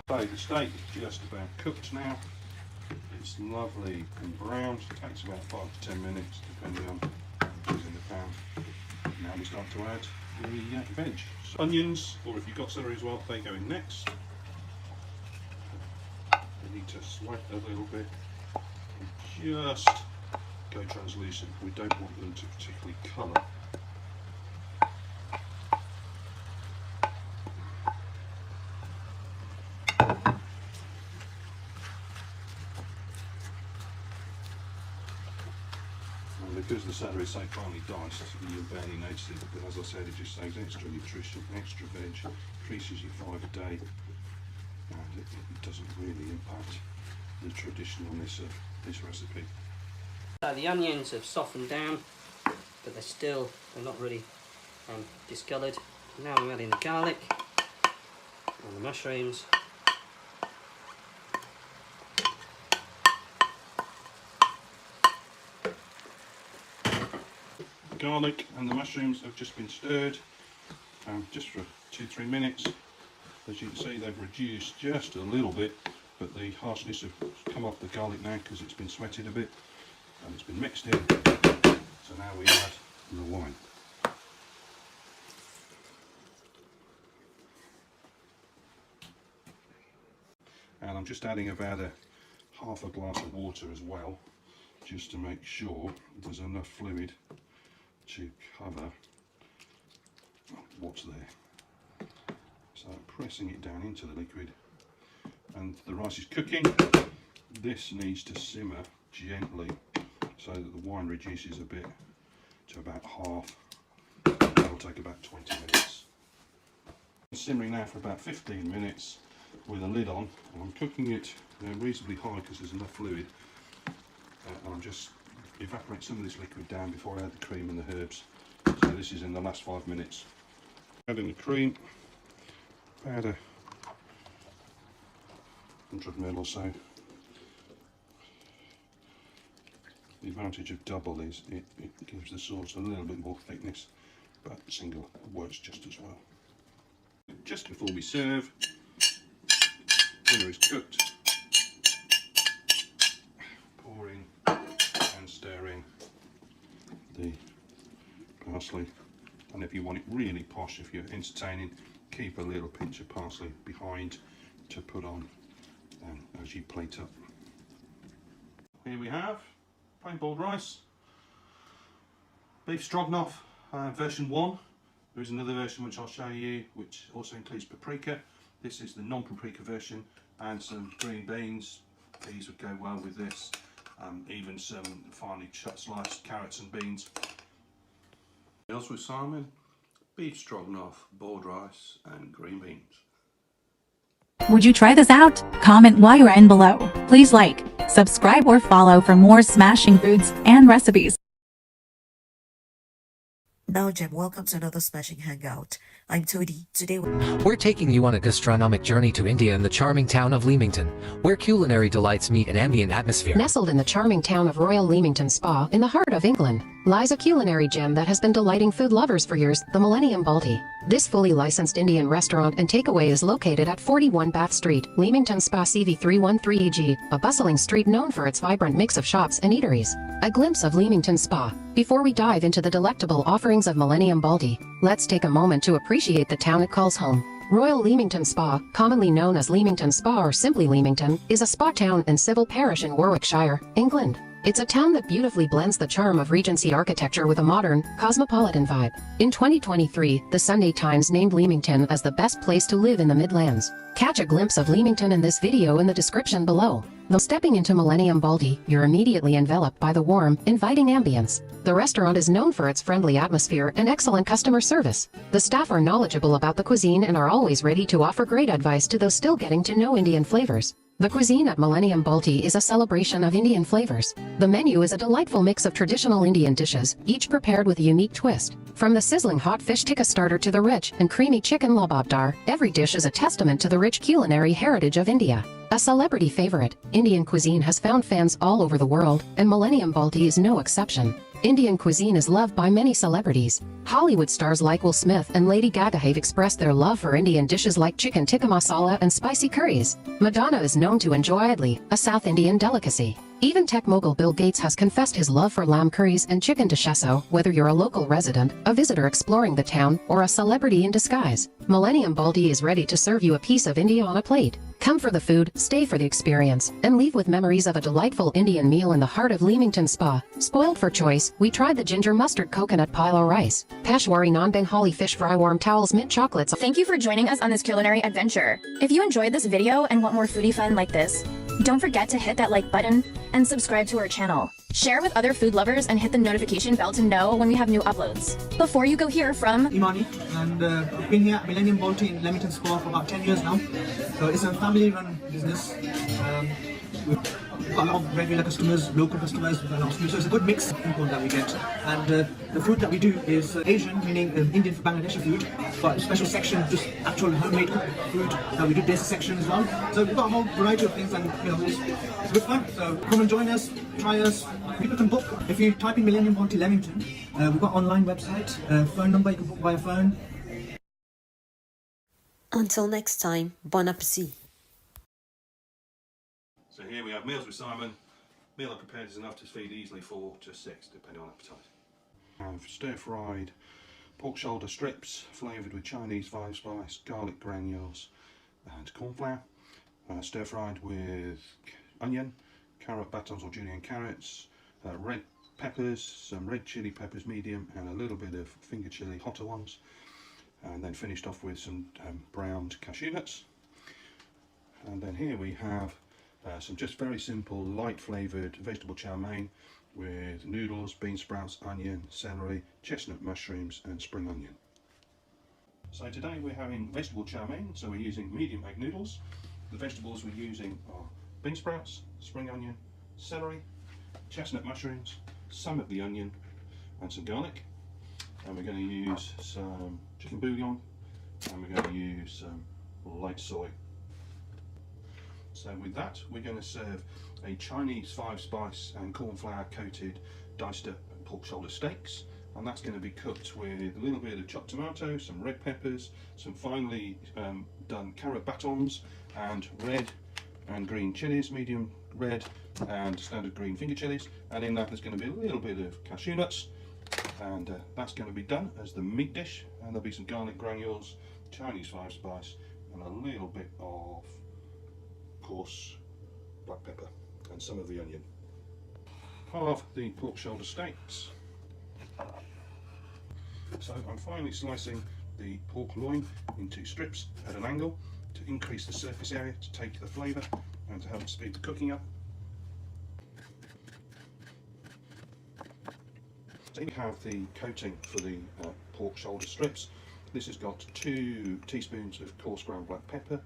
So the steak is just about cooked now. It's lovely and browned. It takes about 5 to 10 minutes depending on what's in the pan. Now we start to add the veg. So onions, or if you've got celery as well, they go in next. They need to sweat a little bit and just go translucent. We don't want them to particularly colour. Because the celery is so finely diced, you barely notice it, but as I said, it just saves extra nutrition, extra veg, increases your fibre a day, and it doesn't really impact the traditionalness of this recipe. So the onions have softened down, but they're not really discoloured. Now I'm adding the garlic and the mushrooms. Garlic and the mushrooms have just been stirred just for 2-3 minutes. As you can see, they've reduced just a little bit, but the harshness has come off the garlic now because it's been sweated a bit and it's been mixed in. So now we add the wine. And I'm just adding about half a glass of water as well, just to make sure there's enough fluid to cover what's there. So pressing it down into the liquid, and the rice is cooking. This needs to simmer gently so that the wine reduces a bit to about half. That'll take about 20 minutes. It's simmering now for about 15 minutes with a lid on, and I'm cooking it reasonably high because there's enough fluid, and I'm just evaporate some of this liquid down before I add the cream and the herbs. So this is in the last 5 minutes. Adding the cream, about 100 ml or so. The advantage of double is it gives the sauce a little bit more thickness, but single works just as well. Just before we serve, dinner is cooked. Pouring and stirring the parsley, and if you want it really posh, if you're entertaining, keep a little pinch of parsley behind to put on as you plate up. Here we have plain boiled rice, beef stroganoff version 1. There is another version which I'll show you which also includes paprika. This is the non-paprika version, and some green beans. These would go well with this. Even some finely sliced carrots and beans. Meals with Simon, beef stroganoff, boiled rice and green beans. Would you try this out? Comment while you're in below. Please like, subscribe or follow for more smashing foods and recipes. Now, Jem, welcome to another Smashing Hangout. I'm Toadie. Today we're taking you on a gastronomic journey to India in the charming town of Leamington, where culinary delights meet an ambient atmosphere. Nestled in the charming town of Royal Leamington Spa, in the heart of England, lies a culinary gem that has been delighting food lovers for years, the Millennium Balti. This fully licensed Indian restaurant and takeaway is located at 41 Bath Street, Leamington Spa CV313EG, a bustling street known for its vibrant mix of shops and eateries. A glimpse of Leamington Spa. Before we dive into the delectable offerings of Millennium Balti, let's take a moment to appreciate the town it calls home. Royal Leamington Spa, commonly known as Leamington Spa or simply Leamington, is a spa town and civil parish in Warwickshire, England. It's a town that beautifully blends the charm of Regency architecture with a modern, cosmopolitan vibe. In 2023, the Sunday Times named Leamington as the best place to live in the Midlands. Catch a glimpse of Leamington in this video in the description below. Though stepping into Millennium Balti, you're immediately enveloped by the warm, inviting ambience. The restaurant is known for its friendly atmosphere and excellent customer service. The staff are knowledgeable about the cuisine and are always ready to offer great advice to those still getting to know Indian flavors. The cuisine at Millennium Balti is a celebration of Indian flavors. The menu is a delightful mix of traditional Indian dishes, each prepared with a unique twist. From the sizzling hot fish tikka starter to the rich and creamy chicken lababdar, every dish is a testament to the rich culinary heritage of India. A celebrity favorite, Indian cuisine has found fans all over the world, and Millennium Balti is no exception. Indian cuisine is loved by many celebrities. Hollywood stars like Will Smith and Lady Gaga have expressed their love for Indian dishes like chicken tikka masala and spicy curries. Madonna is known to enjoy idli, a South Indian delicacy. Even tech mogul Bill Gates has confessed his love for lamb curries and chicken dishesso. Whether you're a local resident, a visitor exploring the town, or a celebrity in disguise, Millennium Balti is ready to serve you a piece of India on a plate. Come for the food, stay for the experience, and leave with memories of a delightful Indian meal in the heart of Leamington Spa. Spoiled for choice, we tried the ginger mustard coconut pilo rice, Peshwari non-Bengali fish fry, warm towels, mint chocolates. Thank you for joining us on this culinary adventure. If you enjoyed this video and want more foodie fun like this, don't forget to hit that like button and subscribe to our channel. Share with other food lovers and hit the notification bell to know when we have new uploads. Before you go hear from Imani, and I've been here at Millennium Balti in Leamington Spa for about 10 years now. So it's a family-run business. We've got a lot of regular customers, local customers, so it's a good mix of people that we get. And the food that we do is Asian, meaning Indian for Bangladeshi food, but a special section, just actual homemade food that we do this section as well. So we've got a whole variety of things, and it's good fun. So come and join us, try us. People can book. If you type in Millennium Balti Leamington, we've got online website, phone number, you can book via phone. Until next time, bon appetit. So here we have meals with Simon. Meal I prepared is enough to feed easily 4 to 6, depending on appetite. I have stir-fried pork shoulder strips, flavoured with Chinese 5-spice, garlic granules and corn flour. Stir-fried with onion, carrot batons or julienne carrots, red peppers, some red chilli peppers medium, and a little bit of finger chilli hotter ones. And then finished off with some browned cashew nuts. And then here we have some just very simple, light flavoured vegetable chow mein with noodles, bean sprouts, onion, celery, chestnut mushrooms and spring onion. So today we're having vegetable chow mein, so we're using medium egg noodles. The vegetables we're using are bean sprouts, spring onion, celery, chestnut mushrooms, some of the onion and some garlic. And we're going to use some chicken bouillon and we're going to use some light soy. So with that, we're going to serve a Chinese 5-spice and corn flour coated diced up pork shoulder steaks, and that's going to be cooked with a little bit of chopped tomato, some red peppers, some finely done carrot batons, and red and green chilies, medium red and standard green finger chilies, and in that there's going to be a little bit of cashew nuts, and that's going to be done as the meat dish, and there'll be some garlic granules, Chinese 5-spice, and a little bit of coarse black pepper and some of the onion. halve the pork shoulder steaks. So I'm finally slicing the pork loin into strips at an angle to increase the surface area, to take the flavour and to help speed the cooking up. So we have the coating for the pork shoulder strips. This has got 2 teaspoons of coarse ground black pepper,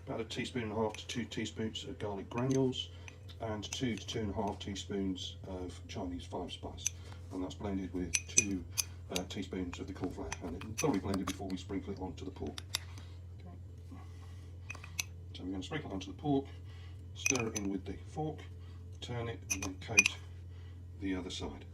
about 1.5 teaspoons to 2 teaspoons of garlic granules, and 2 to 2.5 teaspoons of Chinese 5 spice, and that's blended with 2 teaspoons of the corn flour, and it's thoroughly blended before we sprinkle it onto the pork. Okay. So we're going to sprinkle it onto the pork, stir it in with the fork, turn it, and then coat the other side.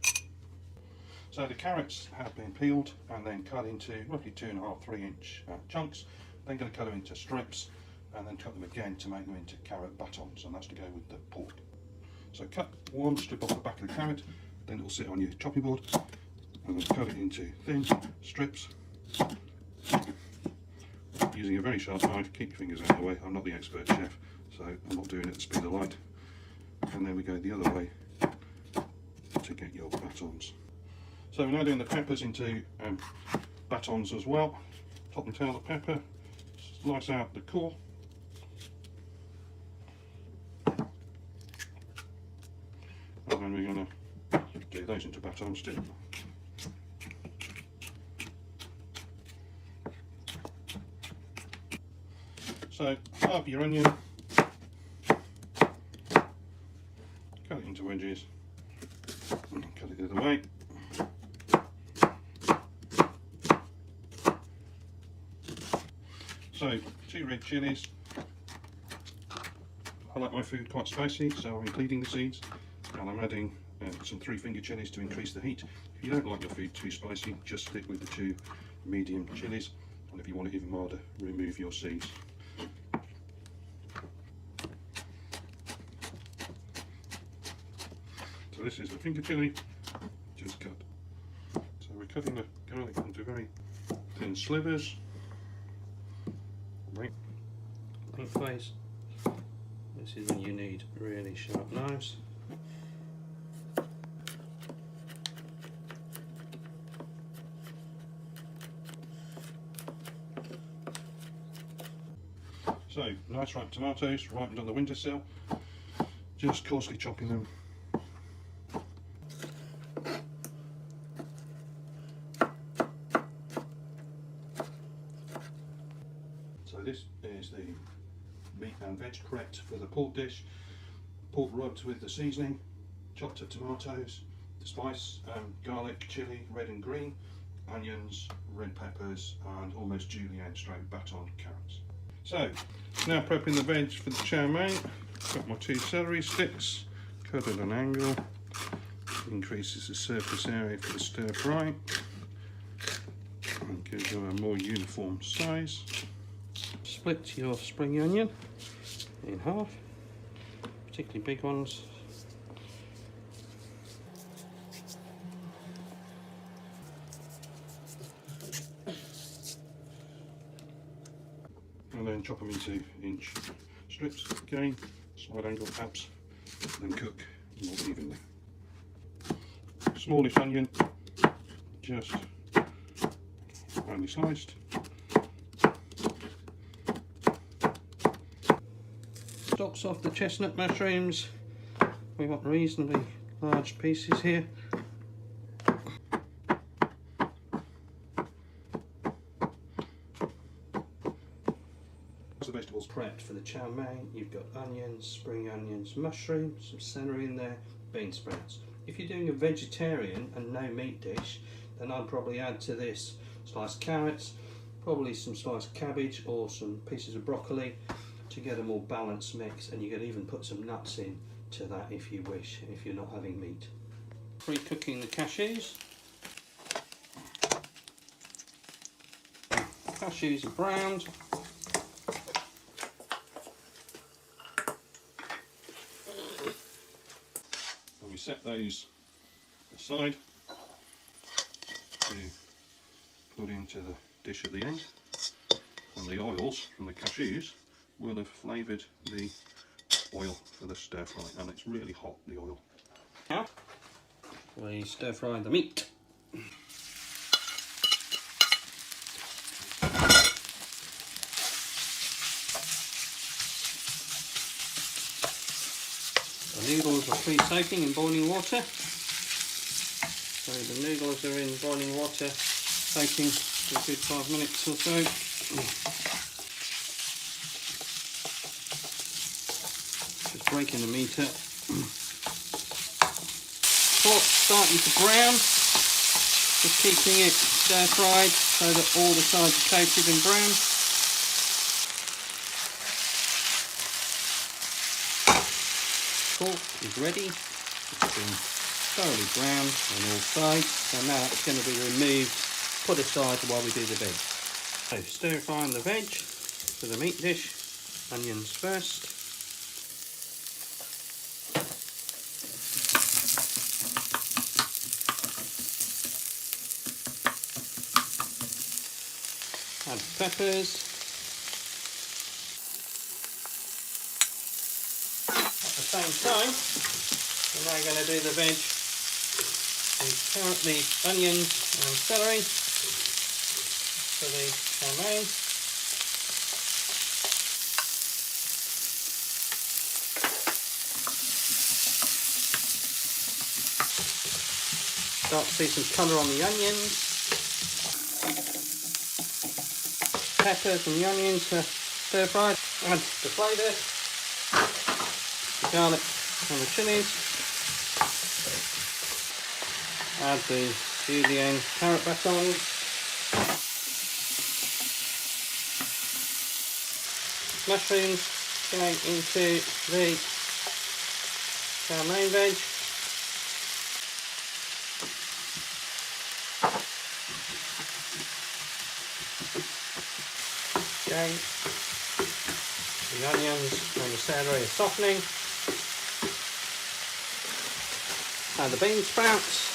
So the carrots have been peeled and then cut into roughly 2.5–3 inch chunks. Then going to cut them into strips and then cut them again to make them into carrot batons, and that's to go with the pork. So cut one strip off the back of the carrot, then it will sit on your chopping board, and then cut it into thin strips using a very sharp knife. Keep your fingers out of the way. I'm not the expert chef, so I'm not doing it at the speed of light. And then we go the other way to get your batons. So we're now doing the peppers into batons as well. Top and tail of the pepper, slice out the core. And then we're going to do those into batons too. So halve your onion, cut it into wedges, and cut it the other way. So 2 red chillies. I like my food quite spicy, so I'm including the seeds, and I'm adding some 3-finger chillies to increase the heat. If you don't like your food too spicy, just stick with the 2 medium chillies, and if you want it even milder, remove your seeds. So this is the finger chilli, just cut. So we're cutting the garlic into very thin slivers. Lengthways. This is when you need really sharp knives. So nice ripe tomatoes, ripened on the windowsill, just coarsely chopping them. So this is the meat and veg crête for the pork dish. Pork rubbed with the seasoning, chopped up tomatoes, the spice, garlic, chilli, red and green, onions, red peppers, and almost julienne stroke baton carrots. So now prepping the veg for the chow mein. Got my 2 celery sticks, cut at an angle, increases the surface area for the stir fry, and gives you a more uniform size. Split your spring onion in half, particularly big ones. And then chop them into inch strips, again, side angle perhaps, then cook more evenly. Smallish onion, just finely sliced. Stalks off the chestnut mushrooms. We've got reasonably large pieces here. The vegetables prepped for the chow mein. You've got onions, spring onions, mushrooms, some celery in there, bean sprouts. If you're doing a vegetarian and no meat dish, then I'd probably add to this sliced carrots, probably some sliced cabbage or some pieces of broccoli to get a more balanced mix, and you could even put some nuts in to that if you wish, if you're not having meat. Pre-cooking the cashews. Cashews are browned. And we set those aside to put into the dish at the end, and the oils from the cashews will have flavoured the oil for the stir fry, and it's really hot, the oil. Now we stir fry the meat. The noodles are pre-soaking in boiling water. So the noodles are in boiling water, soaking for a good 5 minutes or so. Just breaking the meat up. Pork starting to brown. Just keeping it stir fried so that all the sides are coated in brown. Pork is ready. It's been thoroughly browned on all sides, so now it's going to be removed, put aside while we do the veg. So stir frying the veg for the meat dish. Onions first. Add peppers. At the same time, we're now going to do the veg with the onions and celery for the chow mein. Start to see some colour on the onions. Peppers and the onions are stir fried. Add the flavour, the garlic and the chillies. Add the julienne carrot batons. Mushrooms going into the chow mein veg. Okay. The onions and the celery are softening. Add the bean sprouts.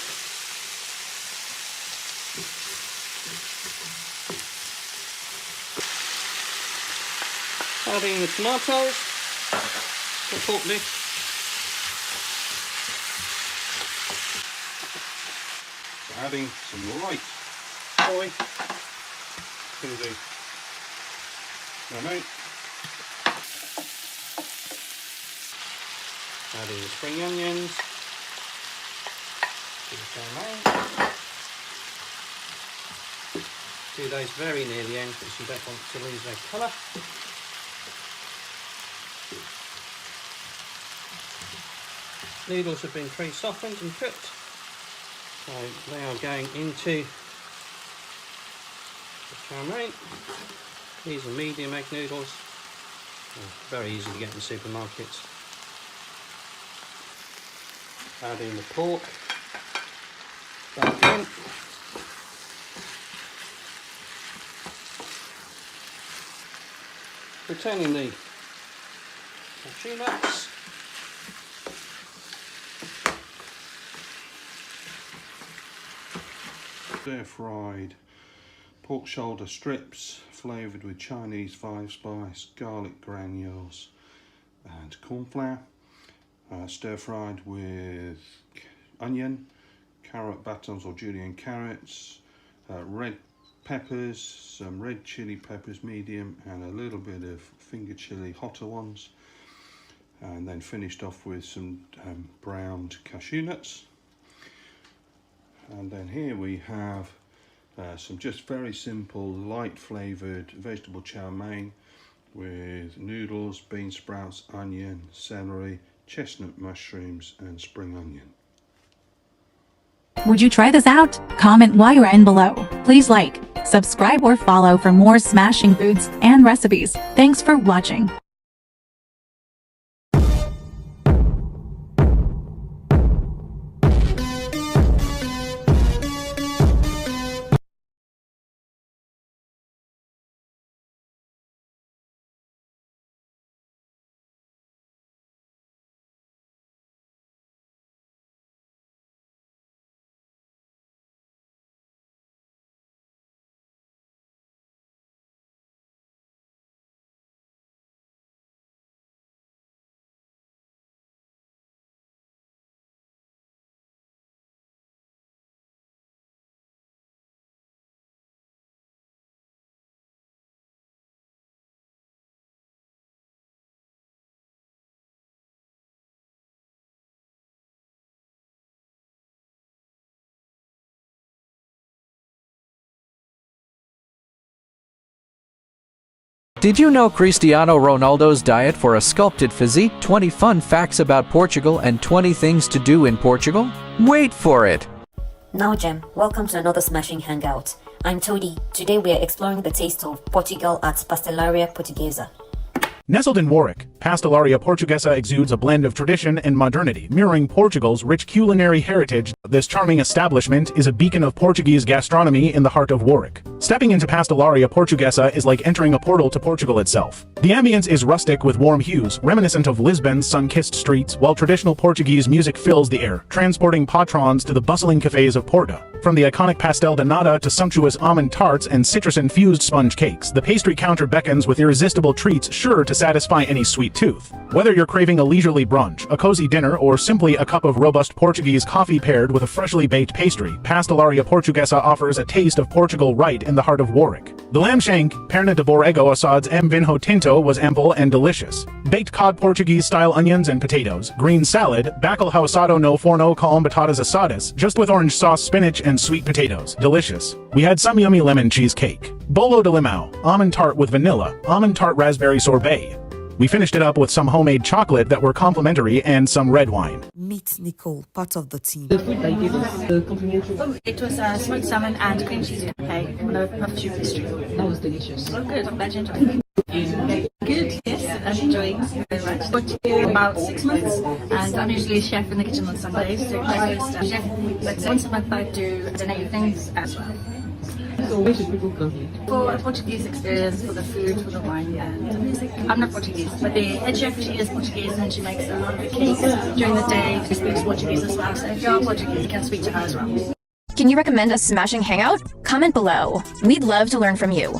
Adding the tomatoes, the pork dish. Adding some light oil to the chow mein. Adding the spring onions to the chow mein. Do those very near the end because you don't want to lose their colour. Noodles have been pre-softened and cooked, so they are going into the chow mein. These are medium egg noodles, very easy to get in the supermarkets. Adding the pork back in. Returning the cashew nuts. Stir-fried pork shoulder strips flavoured with Chinese 5-spice, garlic granules and corn flour. Stir-fried with onion, carrot batons or julienne carrots, red peppers, some red chili peppers medium and a little bit of finger chili hotter ones, and then finished off with some browned cashew nuts. And then here we have some just very simple light flavoured vegetable chow mein with noodles, bean sprouts, onion, celery, chestnut mushrooms and spring onion. Would you try this out? Comment while you're in below. Please like, subscribe or follow for more smashing foods and recipes. Thanks for watching. Did you know Cristiano Ronaldo's diet for a sculpted physique? 20 fun facts about Portugal and 20 things to do in Portugal? Wait for it! Now Jem, welcome to another smashing hangout. I'm Todi. Today we are exploring the taste of Portugal at Pastelaria Portuguesa. Nestled in Warwick, Pastelaria Portuguesa exudes a blend of tradition and modernity, mirroring Portugal's rich culinary heritage. This charming establishment is a beacon of Portuguese gastronomy in the heart of Warwick. Stepping into Pastelaria Portuguesa is like entering a portal to Portugal itself. The ambience is rustic with warm hues, reminiscent of Lisbon's sun-kissed streets, while traditional Portuguese music fills the air, transporting patrons to the bustling cafes of Porto. From the iconic pastel de nata to sumptuous almond tarts and citrus-infused sponge cakes, the pastry counter beckons with irresistible treats sure to satisfy any sweet tooth. Whether you're craving a leisurely brunch, a cozy dinner, or simply a cup of robust Portuguese coffee paired with a freshly baked pastry, Pastelaria Portuguesa offers a taste of Portugal right in the heart of Warwick. The lamb shank, perna de borrego assados em vinho tinto, was ample and delicious. Baked cod Portuguese-style onions and potatoes, green salad, bacalhau assado no forno com batatas asadas, just with orange sauce, spinach, and sweet potatoes. Delicious. We had some yummy lemon cheesecake. Bolo de limão, almond tart with vanilla, almond tart raspberry sorbet. We finished it up with some homemade chocolate that were complimentary and some red wine. Meet Nicole, part of the team. The food they gave us complimentary. It was smoked salmon and cream cheese cake with a puff soup pastry. That was delicious. Oh, good. I'm glad you enjoyed it. Good, yes, I'm enjoying it very much. Worked here about 6 months, and I'm usually a chef in the kitchen on Sundays, so I'm chef, but once a month I do dinner evenings as well. So where should people come here? For a Portuguese experience, for the food, for the wine, and the music. I'm not Portuguese, but the head chef, she is Portuguese, and she makes a lot of cakes during the day. She speaks Portuguese as well, so if you're Portuguese, you can speak to her as well. Can you recommend a smashing hangout? Comment below. We'd love to learn from you.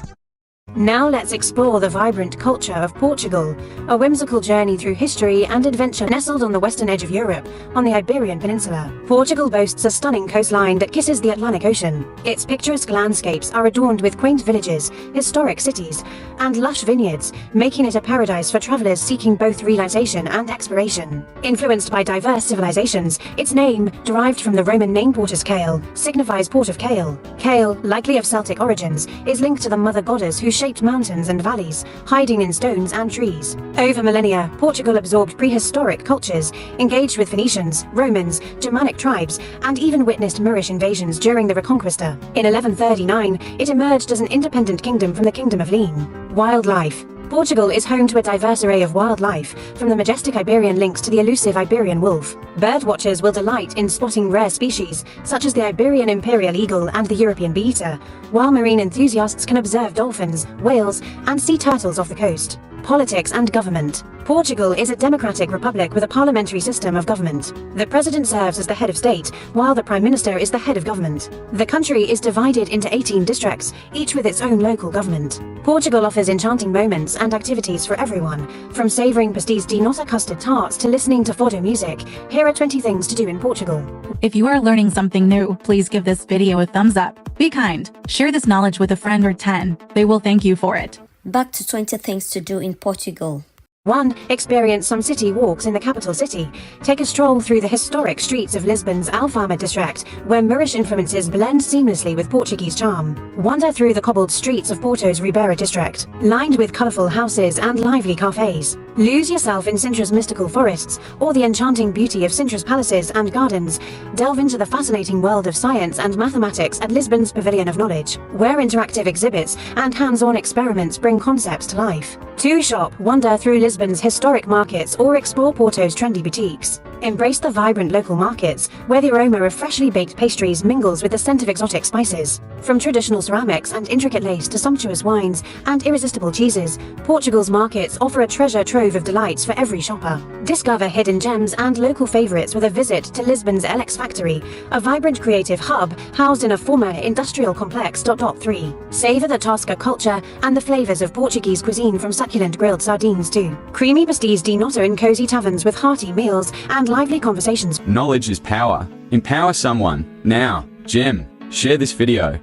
Now let's explore the vibrant culture of Portugal, a whimsical journey through history and adventure nestled on the western edge of Europe, on the Iberian Peninsula. Portugal boasts a stunning coastline that kisses the Atlantic Ocean. Its picturesque landscapes are adorned with quaint villages, historic cities, and lush vineyards, making it a paradise for travelers seeking both relaxation and exploration. Influenced by diverse civilizations, its name, derived from the Roman name Portus Cale, signifies Port of Cale. Cale, likely of Celtic origins, is linked to the mother goddess who shaped mountains and valleys, hiding in stones and trees. Over millennia, Portugal absorbed prehistoric cultures, engaged with Phoenicians, Romans, Germanic tribes, and even witnessed Moorish invasions during the Reconquista. In 1139, it emerged as an independent kingdom from the Kingdom of Leon. Wildlife. Portugal is home to a diverse array of wildlife, from the majestic Iberian lynx to the elusive Iberian wolf. Birdwatchers will delight in spotting rare species, such as the Iberian imperial eagle and the European bee-eater, while marine enthusiasts can observe dolphins, whales, and sea turtles off the coast. Politics and government. Portugal is a democratic republic with a parliamentary system of government. The president serves as the head of state, while the prime minister is the head of government. The country is divided into 18 districts, each with its own local government. Portugal offers enchanting moments and activities for everyone, from savouring pastéis de nata custard tarts to listening to fado music. Here are 20 things to do in Portugal. If you are learning something new, please give this video a thumbs up. Be kind. Share this knowledge with a friend or 10. They will thank you for it. Back to 20 things to do in Portugal. 1. Experience some city walks in the capital city. Take a stroll through the historic streets of Lisbon's Alfama district, where Moorish influences blend seamlessly with Portuguese charm. Wander through the cobbled streets of Porto's Ribeira district, lined with colourful houses and lively cafes. Lose yourself in Sintra's mystical forests, or the enchanting beauty of Sintra's palaces and gardens. Delve into the fascinating world of science and mathematics at Lisbon's Pavilion of Knowledge, where interactive exhibits and hands-on experiments bring concepts to life. 2. Shop. Wander through Lisbon's historic markets or explore Porto's trendy boutiques. Embrace the vibrant local markets, where the aroma of freshly baked pastries mingles with the scent of exotic spices. From traditional ceramics and intricate lace to sumptuous wines and irresistible cheeses, Portugal's markets offer a treasure trove of delights for every shopper. Discover hidden gems and local favorites with a visit to Lisbon's LX Factory, a vibrant creative hub housed in a former industrial complex. 3. Savor the Tosca culture and the flavors of Portuguese cuisine, from succulent grilled sardines to creamy pastéis de nata in cozy taverns with hearty meals and lively conversations. Knowledge is power. Empower someone. Now, Jem, share this video.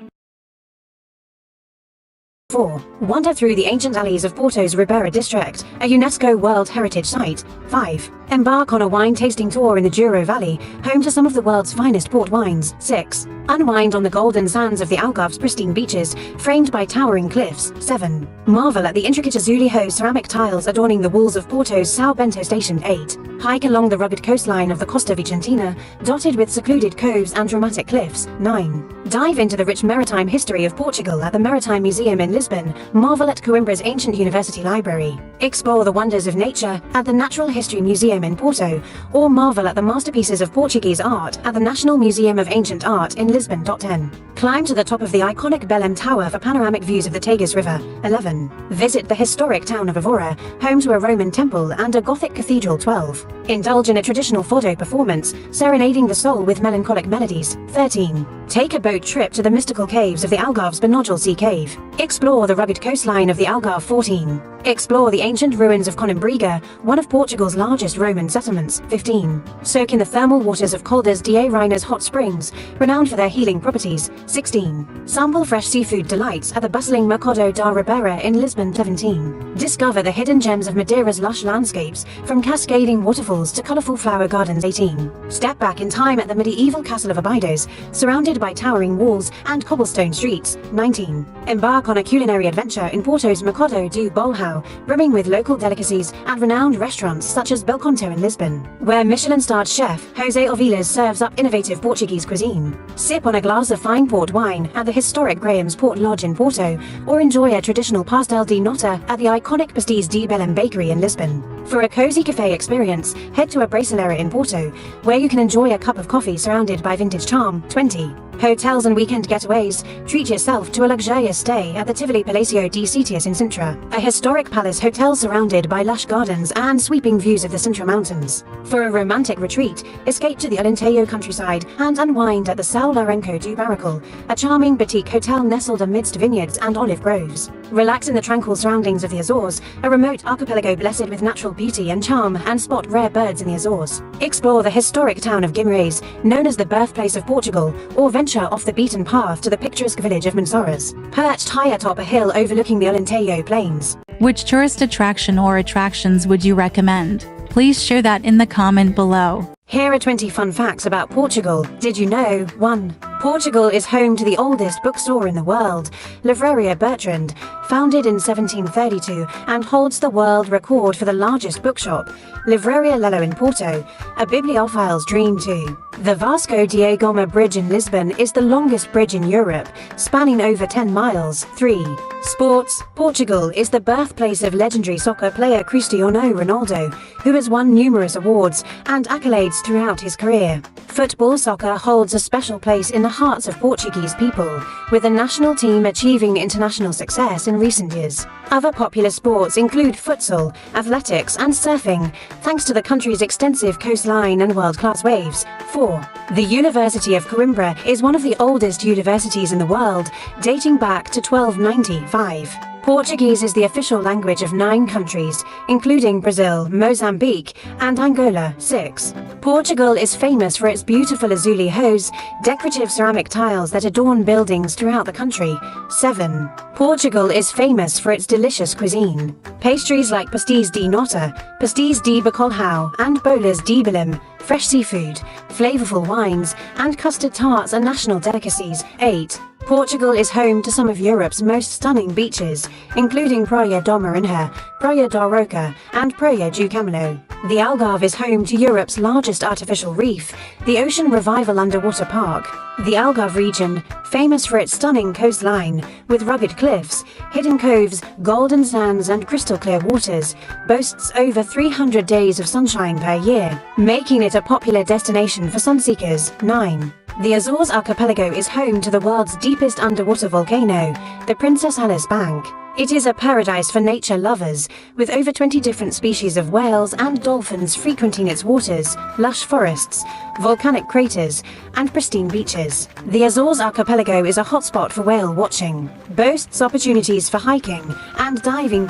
4. Wander through the ancient alleys of Porto's Ribera district, a UNESCO World Heritage Site. 5. Embark on a wine tasting tour in the Douro Valley, home to some of the world's finest port wines. 6. Unwind on the golden sands of the Algarve's pristine beaches, framed by towering cliffs. 7. Marvel at the intricate azulejo ceramic tiles adorning the walls of Porto's São Bento station. 8. Hike along the rugged coastline of the Costa Vicentina, dotted with secluded coves and dramatic cliffs. 9. Dive into the rich maritime history of Portugal at the Maritime Museum in Lisbon. Marvel at Coimbra's ancient university library. Explore the wonders of nature at the Natural History Museum in Porto, or marvel at the masterpieces of Portuguese art at the National Museum of Ancient Art in Lisbon. 10. Climb to the top of the iconic Belém Tower for panoramic views of the Tagus River. 11. Visit the historic town of Évora, home to a Roman temple and a Gothic cathedral. 12. Indulge in a traditional fado performance, serenading the soul with melancholic melodies. 13. Take a boat trip to the mystical caves of the Algarve's Benodrol Sea Cave. Explore the rugged coastline of the Algarve. 14. Explore the ancient ruins of Coimbriga, one of Portugal's largest Roman settlements. 15. Soak in the thermal waters of Caldas de Arenas hot springs, renowned for their healing properties. 16. Sample fresh seafood delights at the bustling Mercado da Ribera in Lisbon. 17. Discover the hidden gems of Madeira's lush landscapes, from cascading waterfalls to colourful flower gardens. 18. Step back in time at the medieval castle of Abidos, surrounded by towering walls and cobblestone streets. 19. Embark on a culinary adventure in Porto's Mercado do Bolhão, brimming with local delicacies and renowned restaurants such as Belconto in Lisbon, where Michelin-starred chef Jose Ovilas serves up innovative Portuguese cuisine. Sip on a glass of fine port wine at the historic Graham's Port Lodge in Porto, or enjoy a traditional pastel de nata at the iconic Pastéis de Belém bakery in Lisbon. For a cozy cafe experience, head to a Bracelera in Porto, where you can enjoy a cup of coffee surrounded by vintage charm. 20. Hotels and weekend getaways. Treat yourself to a luxurious stay at the Tivoli Palacio de Sitius in Sintra, a historic palace hotel surrounded by lush gardens and sweeping views of the Sintra Mountains. For a romantic retreat, escape to the Alentejo countryside and unwind at the São Lourenço do Barracal, a charming boutique hotel nestled amidst vineyards and olive groves. Relax in the tranquil surroundings of the Azores, a remote archipelago blessed with natural beauty and charm, and spot rare birds in the Azores. Explore the historic town of Guimarães, known as the birthplace of Portugal, or venture off the beaten path to the picturesque village of Monsaraz, perched high atop a hill overlooking the Alentejo plains. Which tourist attraction or attractions would you recommend? Please share that in the comment below. Here are 20 fun facts about Portugal. Did you know? 1. Portugal is home to the oldest bookstore in the world, Livraria Bertrand, founded in 1732, and holds the world record for the largest bookshop, Livraria Lello in Porto, a bibliophile's dream too. The Vasco da Gama Bridge in Lisbon is the longest bridge in Europe, spanning over 10 miles. 3. Sports. Portugal is the birthplace of legendary soccer player Cristiano Ronaldo, who has won numerous awards and accolades throughout his career. Football soccer holds a special place in the hearts of Portuguese people, with the national team achieving international success in recent years. Other popular sports include futsal, athletics, and surfing, thanks to the country's extensive coastline and world-class waves. 4. The University of Coimbra is one of the oldest universities in the world, dating back to 1295. Portuguese is the official language of 9 countries, including Brazil, Mozambique, and Angola. 6. Portugal is famous for its beautiful azulejos, decorative ceramic tiles that adorn buildings throughout the country. 7. Portugal is famous for its delicious cuisine. Pastries like pastéis de nata, pastéis de bacalhau, and bolas de Belém, fresh seafood, flavorful wines, and custard tarts are national delicacies. 8. Portugal is home to some of Europe's most stunning beaches, including Praia da Marinha, Praia da Roca, and Praia do Camelo. The Algarve is home to Europe's largest artificial reef, the Ocean Revival Underwater Park. The Algarve region, famous for its stunning coastline, with rugged cliffs, hidden coves, golden sands, and crystal clear waters, boasts over 300 days of sunshine per year, making it a popular destination for sunseekers. 9. The Azores archipelago is home to the world's deepest underwater volcano, the Princess Alice Bank. It is a paradise for nature lovers, with over 20 different species of whales and dolphins frequenting its waters, lush forests, volcanic craters, and pristine beaches. The Azores archipelago is a hotspot for whale watching, boasts opportunities for hiking and diving.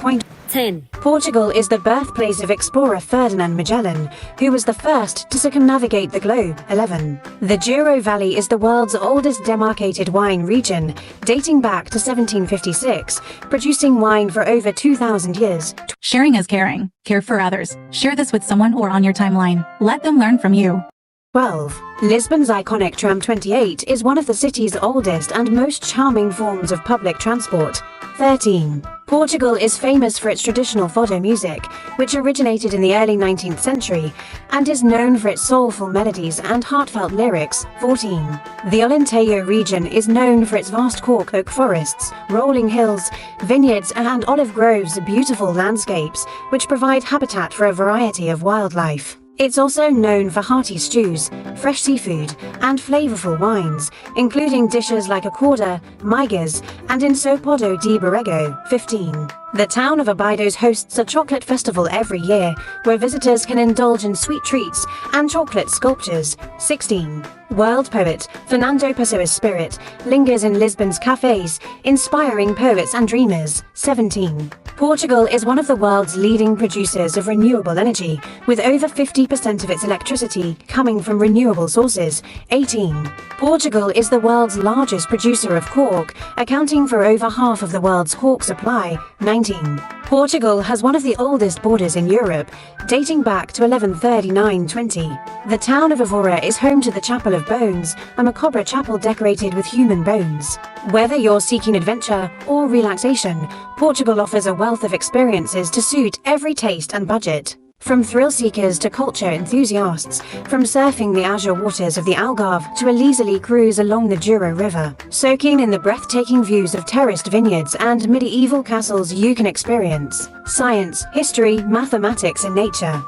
10. Portugal is the birthplace of explorer Ferdinand Magellan, who was the first to circumnavigate the globe. 11. The Douro Valley is the world's oldest demarcated wine region, dating back to 1756, producing wine for over 2,000 years. Sharing is caring. Care for others. Share this with someone or on your timeline. Let them learn from you. 12. Lisbon's iconic tram 28 is one of the city's oldest and most charming forms of public transport. 13. Portugal is famous for its traditional fado music, which originated in the early 19th century, and is known for its soulful melodies and heartfelt lyrics. 14. The Alentejo region is known for its vast cork oak forests, rolling hills, vineyards and olive groves, beautiful landscapes, which provide habitat for a variety of wildlife. It's also known for hearty stews, fresh seafood, and flavorful wines, including dishes like acorda, migas, and ensopado de borrego. 15. The town of Abidos hosts a chocolate festival every year, where visitors can indulge in sweet treats and chocolate sculptures. 16. World poet Fernando Pessoa's spirit lingers in Lisbon's cafes, inspiring poets and dreamers. 17. Portugal is one of the world's leading producers of renewable energy, with over 50% of its electricity coming from renewable sources. 18. Portugal is the world's largest producer of cork, accounting for over half of the world's cork supply. 19. Portugal has one of the oldest borders in Europe, dating back to 1139-20. The town of Evora is home to the Chapel of Bones, a macabre chapel decorated with human bones. Whether you're seeking adventure or relaxation, Portugal offers a wealth of experiences to suit every taste and budget. From thrill seekers to culture enthusiasts, from surfing the azure waters of the Algarve to a leisurely cruise along the Douro River, soaking in the breathtaking views of terraced vineyards and medieval castles, you can experience science, history, mathematics and nature.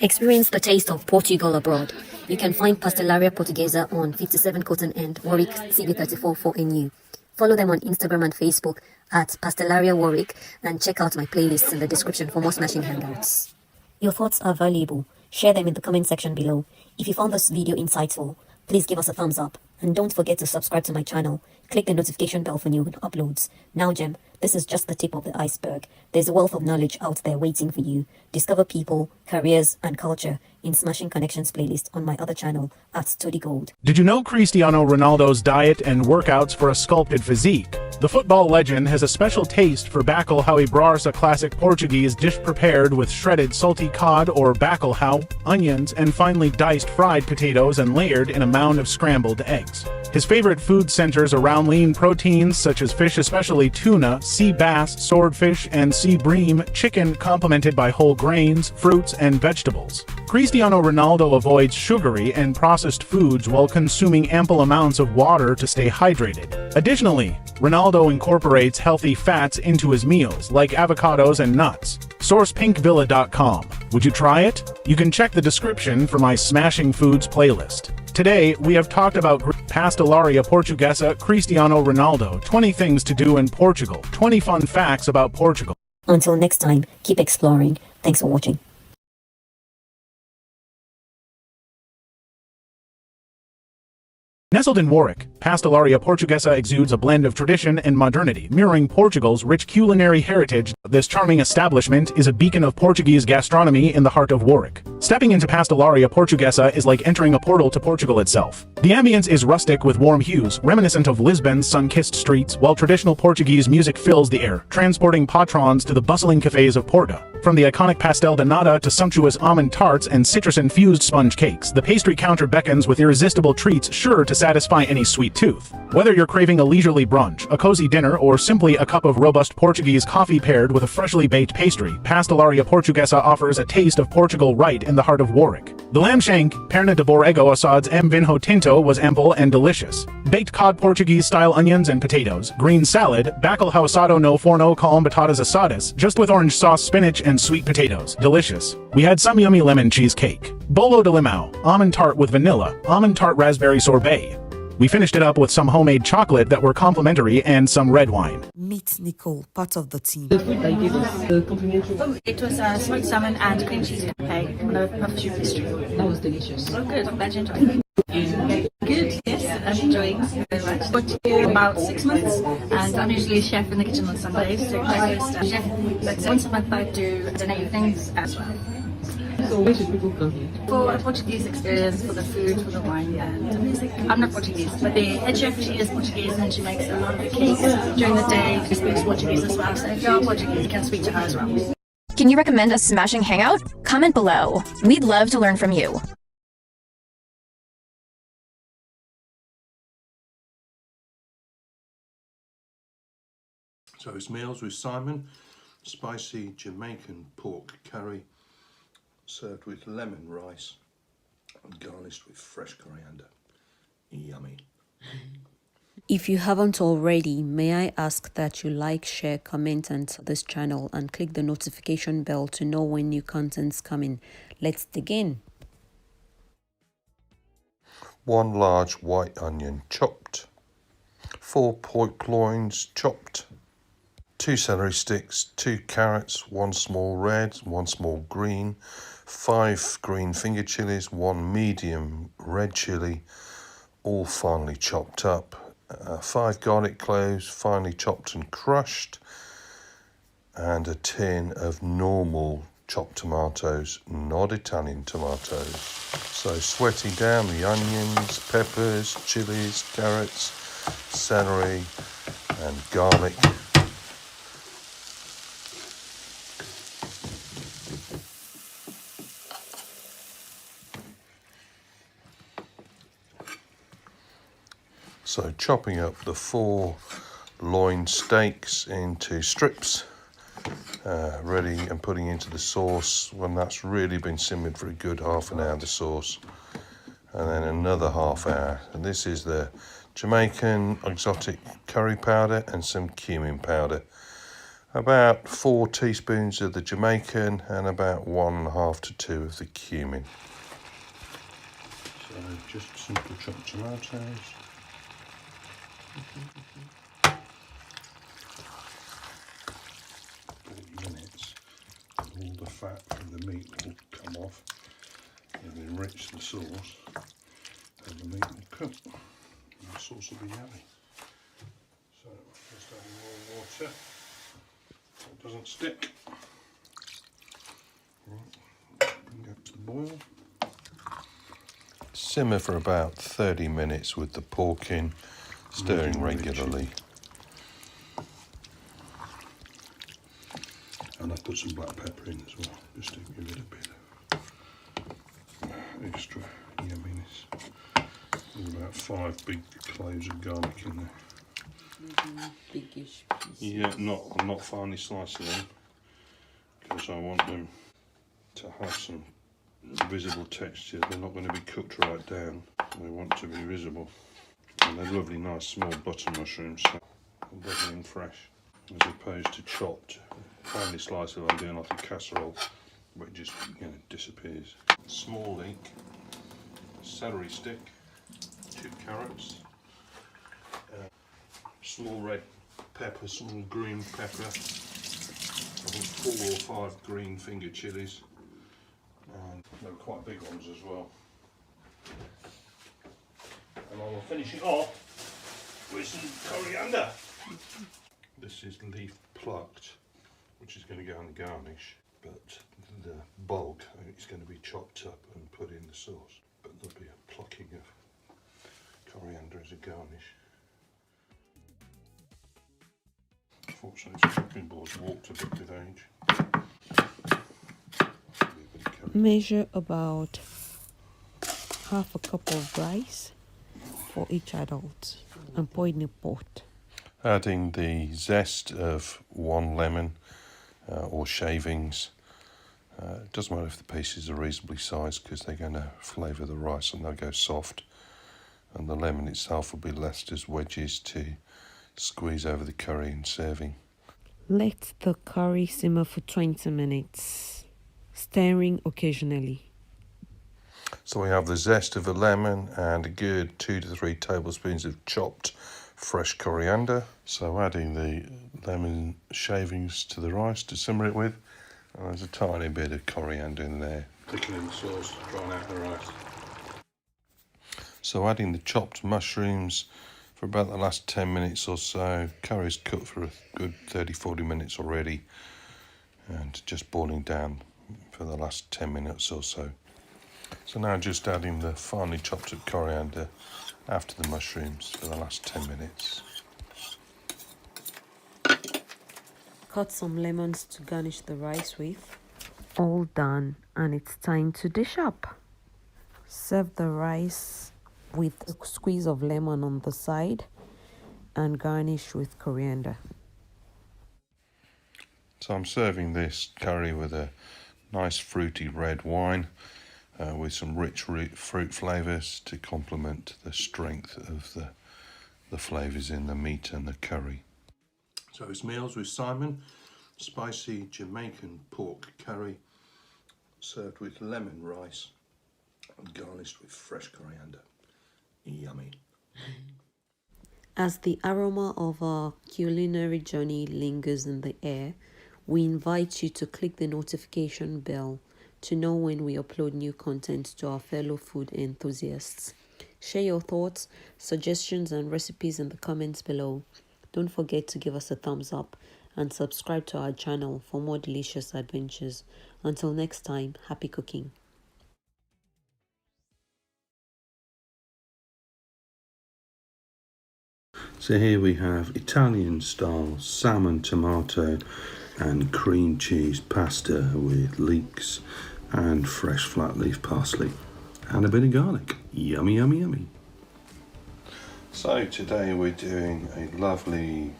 Experience the taste of Portugal abroad. You can find Pastelaria Portuguesa on 57 Cotton End, Warwick, CB34 4NU. Follow them on Instagram and Facebook at Pastelaria Warwick, and check out my playlists in the description for more smashing hangouts. Your thoughts are valuable. Share them in the comment section below. If you found this video insightful, please give us a thumbs up. And don't forget to subscribe to my channel. Click the notification bell for new uploads. Now, Gem, this is just the tip of the iceberg. There's a wealth of knowledge out there waiting for you. Discover people, careers, and culture in Smashing Connections playlist on my other channel at Study Gold. Did you know Cristiano Ronaldo's diet and workouts for a sculpted physique? The football legend has a special taste for bacalhau e brás, a classic Portuguese dish prepared with shredded salty cod or bacalhau, onions, and finely diced fried potatoes and layered in a mound of scrambled eggs. His favorite food centers around lean proteins such as fish, especially tuna, sea bass, swordfish, and sea bream, chicken complemented by whole grains, fruits, and vegetables. Cristiano Ronaldo avoids sugary and processed foods while consuming ample amounts of water to stay hydrated. Additionally, Ronaldo incorporates healthy fats into his meals, like avocados and nuts. Source pinkvilla.com. Would you try it? You can check the description for my Smashing Foods playlist. Today, we have talked about Pastelaria Portuguesa, Cristiano Ronaldo, 20 things to do in Portugal, 20 fun facts about Portugal. Until next time, keep exploring. Thanks for watching. Nestled in Warwick, Pastelaria Portuguesa exudes a blend of tradition and modernity, mirroring Portugal's rich culinary heritage. This charming establishment is a beacon of Portuguese gastronomy in the heart of Warwick. Stepping into Pastelaria Portuguesa is like entering a portal to Portugal itself. The ambience is rustic with warm hues, reminiscent of Lisbon's sun-kissed streets, while traditional Portuguese music fills the air, transporting patrons to the bustling cafes of Porta. From the iconic pastel de nata to sumptuous almond tarts and citrus-infused sponge cakes, the pastry counter beckons with irresistible treats sure to satisfy any sweet tooth. Whether you're craving a leisurely brunch, a cozy dinner, or simply a cup of robust Portuguese coffee paired with a freshly baked pastry, Pastelaria Portuguesa offers a taste of Portugal right in the heart of Warwick. The lamb shank, perna de borrego assados em vinho tinto, was ample and delicious. Baked cod, Portuguese-style onions and potatoes, green salad, bacalhau assado no forno com batatas asadas, just with orange sauce, spinach, and sweet potatoes. Delicious. We had some yummy lemon cheesecake. Bolo de limão, almond tart with vanilla, almond tart raspberry sorbet. We finished it up with some homemade chocolate that were complimentary and some red wine. Meet Nicole, part of the team. It was smoked salmon and cream cheese cafe, one of a puff soup pastry. That was delicious. Oh good, I'm glad you enjoyed it. Good, yes, I'm enjoying very much. Got here about 6 months, and I'm usually a chef in the kitchen on Sundays, so breakfast and chef. But once a month I do dinner evenings as well. So where should people come here? For a Portuguese experience, for the food, for the wine and the music. I'm not Portuguese, but the head chef, she is Portuguese and she makes a lot of the cakes during the day. She speaks Portuguese as well, so if you're Portuguese, you can speak to her as well. Can you recommend a smashing hangout? Comment below. We'd love to learn from you. So it's Meals with Simon, spicy Jamaican pork curry served with lemon rice and garnished with fresh coriander. Yummy. If you haven't already, may I ask that you like, share, comment on this channel and click the notification bell to know when new content's coming. Let's dig in. 1 large white onion chopped, 4 pork loins chopped, 2 celery sticks, 2 carrots, 1 small red, 1 small green, 5 green finger chilies, 1 medium red chili, all finely chopped up, 5 garlic cloves, finely chopped and crushed, and a tin of normal chopped tomatoes, not Italian tomatoes. So sweating down the onions, peppers, chilies, carrots, celery and garlic. So chopping up the 4 loin steaks into strips, ready and putting into the sauce when that's really been simmered for a good half an hour, the sauce. And then another half hour. And this is the Jamaican exotic curry powder and some cumin powder. About 4 teaspoons of the Jamaican and about 1.5 to 2 of the cumin. So just simple chopped tomatoes. 40 minutes, all the fat from the meat will come off and enrich the sauce, and the meat will cook and the sauce will be yummy. So just adding more water so it doesn't stick. Bring up to the boil. Simmer for about 30 minutes with the pork in, stirring regularly. And I've put some black pepper in as well, just to give it a bit of extra yumminess. There's about 5 big cloves of garlic in there. Biggish pieces. Yeah, I'm not finely slicing them because I want them to have some visible texture. They're not going to be cooked right down. They want to be visible. And they're lovely, nice, small butter mushrooms, so lovely and fresh, as opposed to chopped. Finely sliced like I'm doing like a casserole, but it just disappears. Small leek, celery stick, 2 carrots, small red pepper, small green pepper, I think 4 or 5 green finger chilies, and they were quite big ones as well. And I will finish it off with some coriander. This is leaf plucked, which is going to go on the garnish, but the bulk is going to be chopped up and put in the sauce. But there'll be a plucking of coriander as a garnish. Unfortunately, the chopping board's walked a bit with age. Measure about half a cup of rice for each adult and pour in a pot. Adding the zest of 1 lemon or shavings. It doesn't matter if the pieces are reasonably sized because they're going to flavour the rice and they'll go soft. And the lemon itself will be left as wedges to squeeze over the curry in serving. Let the curry simmer for 20 minutes, stirring occasionally. So we have the zest of a lemon and a good 2 to 3 tablespoons of chopped fresh coriander. So adding the lemon shavings to the rice to simmer it with, and there's a tiny bit of coriander in there. Thickening the sauce, drying out the rice. So adding the chopped mushrooms for about the last 10 minutes or so. Curry's cooked for a good 30-40 minutes already, and just boiling down for the last 10 minutes or so. So now just adding the finely chopped up coriander after the mushrooms for the last 10 minutes. Cut some lemons to garnish the rice with. All done, and it's time to dish up. Serve the rice with a squeeze of lemon on the side and garnish with coriander. So I'm serving this curry with a nice fruity red wine with some rich fruit flavours to complement the strength of the flavours in the meat and the curry. So it's Meals with Simon, spicy Jamaican pork curry served with lemon rice and garnished with fresh coriander. Yummy. As the aroma of our culinary journey lingers in the air, we invite you to click the notification bell to know when we upload new content to our fellow food enthusiasts. Share your thoughts, suggestions, and recipes in the comments below. Don't forget to give us a thumbs up and subscribe to our channel for more delicious adventures. Until next time, happy cooking. So here we have Italian style salmon, tomato and cream cheese pasta with leeks and fresh flat leaf parsley and a bit of garlic. Yummy, yummy, yummy. So today we're doing a lovely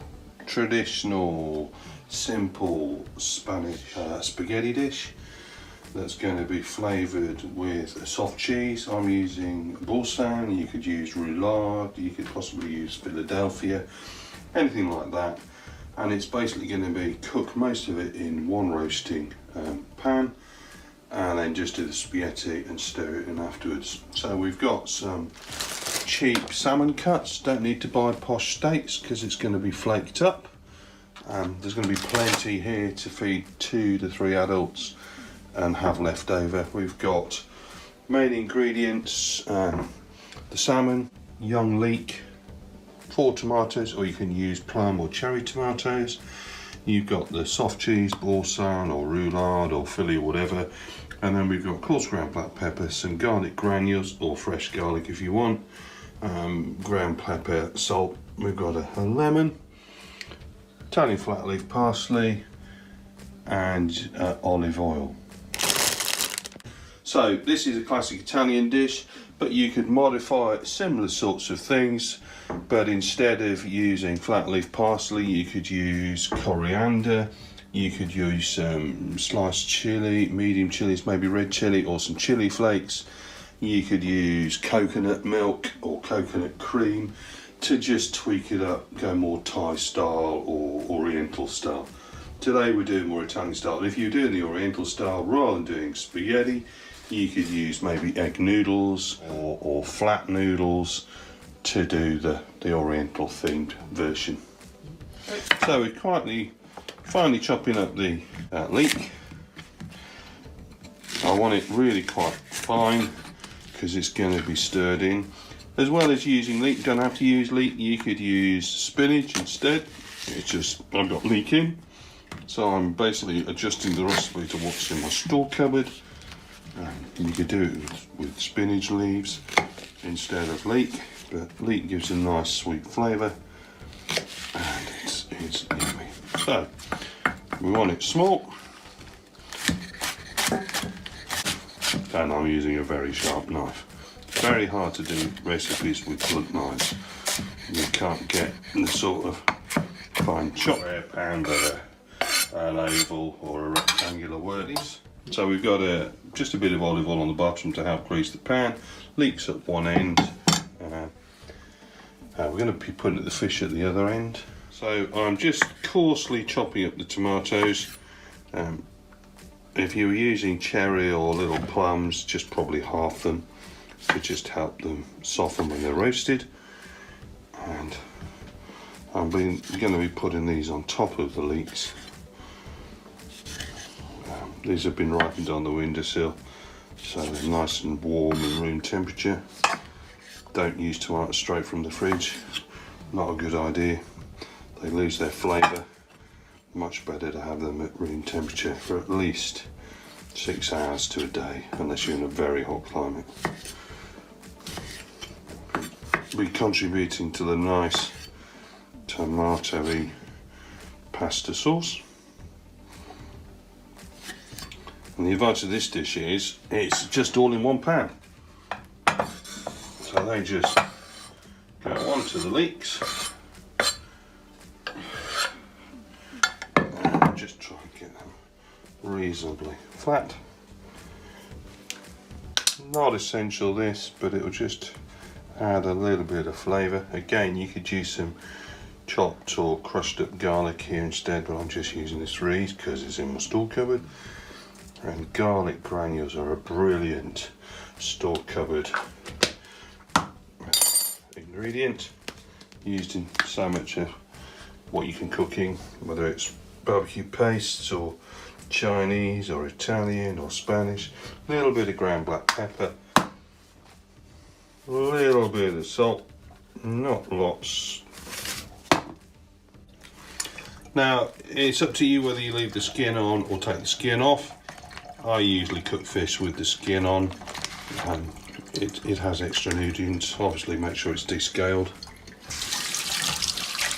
traditional simple Spanish spaghetti dish that's going to be flavoured with a soft cheese. I'm using Boursin, you could use roulade, you could possibly use Philadelphia, anything like that. And it's basically going to be cook most of it in one roasting pan, and then just do the spaghetti and stir it in afterwards. So we've got some cheap salmon cuts, don't need to buy posh steaks because it's going to be flaked up. There's going to be plenty here to feed 2 to 3 adults and have left over. We've got main ingredients, the salmon, young leek, 4 tomatoes, or you can use plum or cherry tomatoes. You've got the soft cheese, Boursin or roulade or Philly or whatever, and then we've got coarse ground black pepper, some garlic granules or fresh garlic if you want, ground pepper, salt. We've got a lemon, Italian flat leaf parsley, and olive oil. So this is a classic Italian dish, but you could modify similar sorts of things, but instead of using flat leaf parsley, you could use coriander, you could use some sliced chili, medium chilies, maybe red chili, or some chili flakes. You could use coconut milk or coconut cream to just tweak it up, go more Thai style or Oriental style. Today we're doing more Italian style. If you're doing the Oriental style, rather than doing spaghetti, you could use maybe egg noodles or flat noodles to do the Oriental themed version. So we're finely chopping up the leek. I want it really quite fine because it's going to be stirred in. As well as using leek, you don't have to use leek, you could use spinach instead. It's just, I've got leek in, so I'm basically adjusting the recipe to what's in my store cupboard. You could do it with spinach leaves instead of leek, but leek gives a nice sweet flavour and it's yummy. So we want it small, and I'm using a very sharp knife. Very hard to do recipes with blunt knives. You can't get the sort of fine chop pan that an oval or a rectangular works. So we've got just a bit of olive oil on the bottom to help grease the pan, leeks at one end. We're going to be putting the fish at the other end. So I'm just coarsely chopping up the tomatoes. If you were using cherry or little plums, just probably half them to just help them soften when they're roasted. And I'm going to be putting these on top of the leeks. These have been ripened on the windowsill, so they're nice and warm and room temperature. don't use tomatoes straight from the fridge. Not a good idea. They lose their flavour. Much better to have them at room temperature for at least 6 hours to a day, unless you're in a very hot climate. Be contributing to the nice tomato-y pasta sauce. And the advantage of this dish is it's just all in one pan. So they just go onto the leeks and just try and get them reasonably flat. Not essential this, but it will just add a little bit of flavour. Again, you could use some chopped or crushed up garlic here instead, but I'm just using this for ease because it's in my store cupboard. And garlic granules are a brilliant store cupboard ingredient, used in so much of what you can cook in, whether it's barbecue pastes or Chinese or Italian or Spanish. A little bit of ground black pepper, a little bit of salt, not lots. Now it's up to you whether you leave the skin on or take the skin off. I usually cook fish with the skin on. It has extra nutrients. Obviously make sure it's descaled.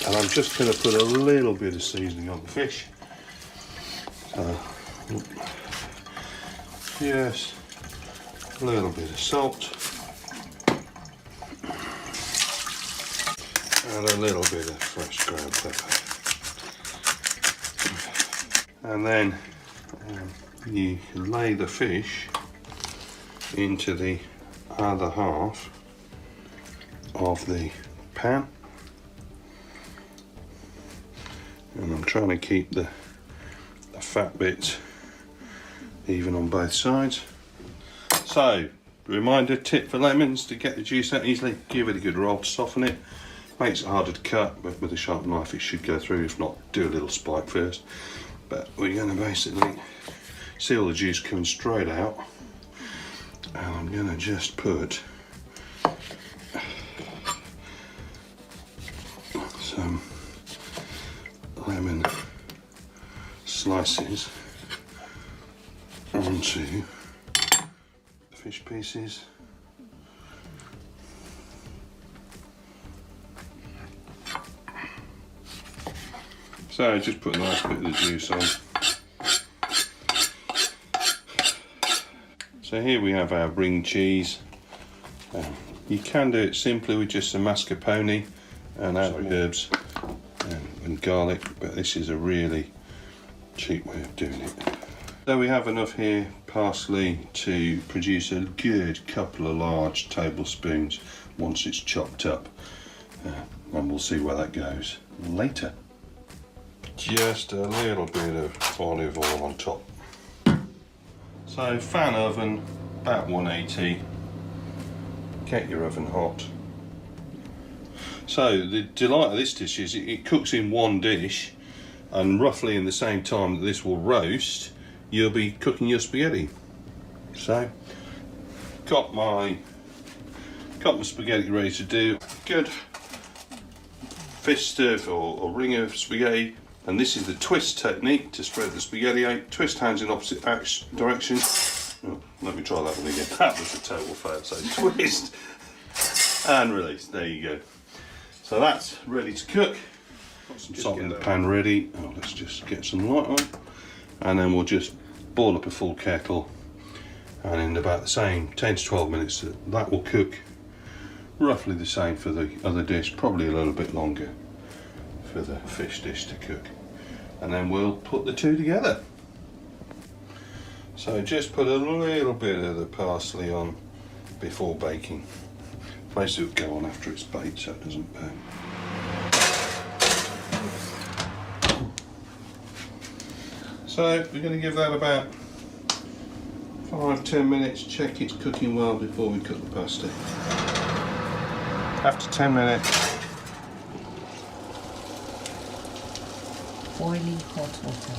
And I'm just going to put a little bit of seasoning on the fish. Yes, a little bit of salt. And a little bit of fresh ground pepper. And then you lay the fish into the other half of the pan, and I'm trying to keep the fat bits even on both sides. So, reminder tip for lemons: to get the juice out easily, give it a good roll to soften it. Makes it harder to cut, but with a sharp knife it should go through. If not, do a little spike first. But we're going to basically see all the juice coming straight out, and I'm going to just put some lemon slices onto the fish pieces. So just put a nice bit of the juice on. So here we have our ring cheese. You can do it simply with just some mascarpone and herbs and garlic, but this is a really cheap way of doing it. So we have enough here parsley to produce a good couple of large tablespoons once it's chopped up, and we'll see where that goes later. Just a little bit of olive oil on top. So fan oven about 180, get your oven hot. So the delight of this dish is it cooks in one dish, and roughly in the same time that this will roast, you'll be cooking your spaghetti. So got my spaghetti ready to do. Good fist or ring of spaghetti. And this is the twist technique to spread the spaghetti out. Twist hands in opposite directions. Oh, let me try that one again. That was a total fail. So twist and release. There you go. So that's ready to cook. Got some salt in the pan ready. Oh, let's just get some light on. And then we'll just boil up a full kettle. And in about the same 10 to 12 minutes, that will cook. Roughly the same for the other dish, probably a little bit longer for the fish dish to cook. And then we'll put the two together. So just put a little bit of the parsley on before baking. Most of it will go on after it's baked so it doesn't burn. So we're going to give that about 5-10 minutes, check it's cooking well before we cook the pasta. After 10 minutes, boiling hot water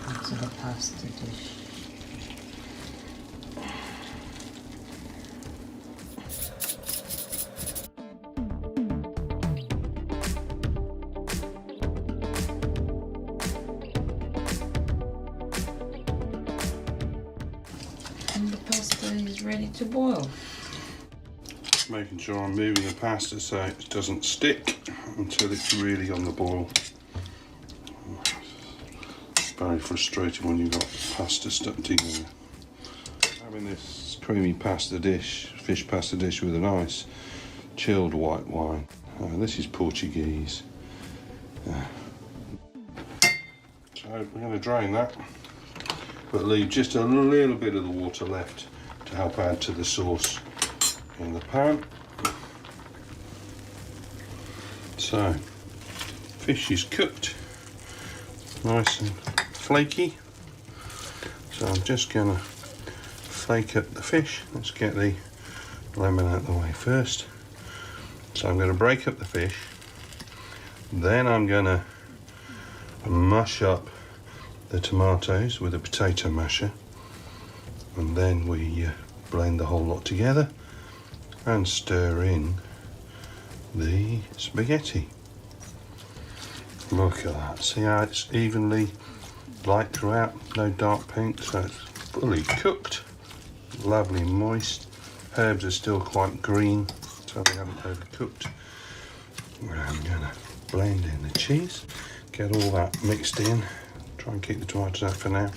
into the pasta dish. is ready to boil. Making sure I'm moving the pasta so it doesn't stick until it's really on the boil. It's very frustrating when you've got pasta stuck together. Having this creamy pasta dish, fish pasta dish with a nice chilled white wine. This is Portuguese. So we're going to drain that, but leave just a little bit of the water left to help add to the sauce in the pan. So, fish is cooked, nice and flaky. So I'm just going to flake up the fish. Let's get the lemon out of the way first. So I'm going to break up the fish, then I'm going to mush up the tomatoes with a potato masher, and then we blend the whole lot together and stir in the spaghetti. Look at that, see how it's evenly light throughout, no dark pink, so it's fully cooked, lovely moist. Herbs are still quite green, so they haven't overcooked. I'm gonna blend in the cheese, get all that mixed in, try and keep the tomatoes out for now.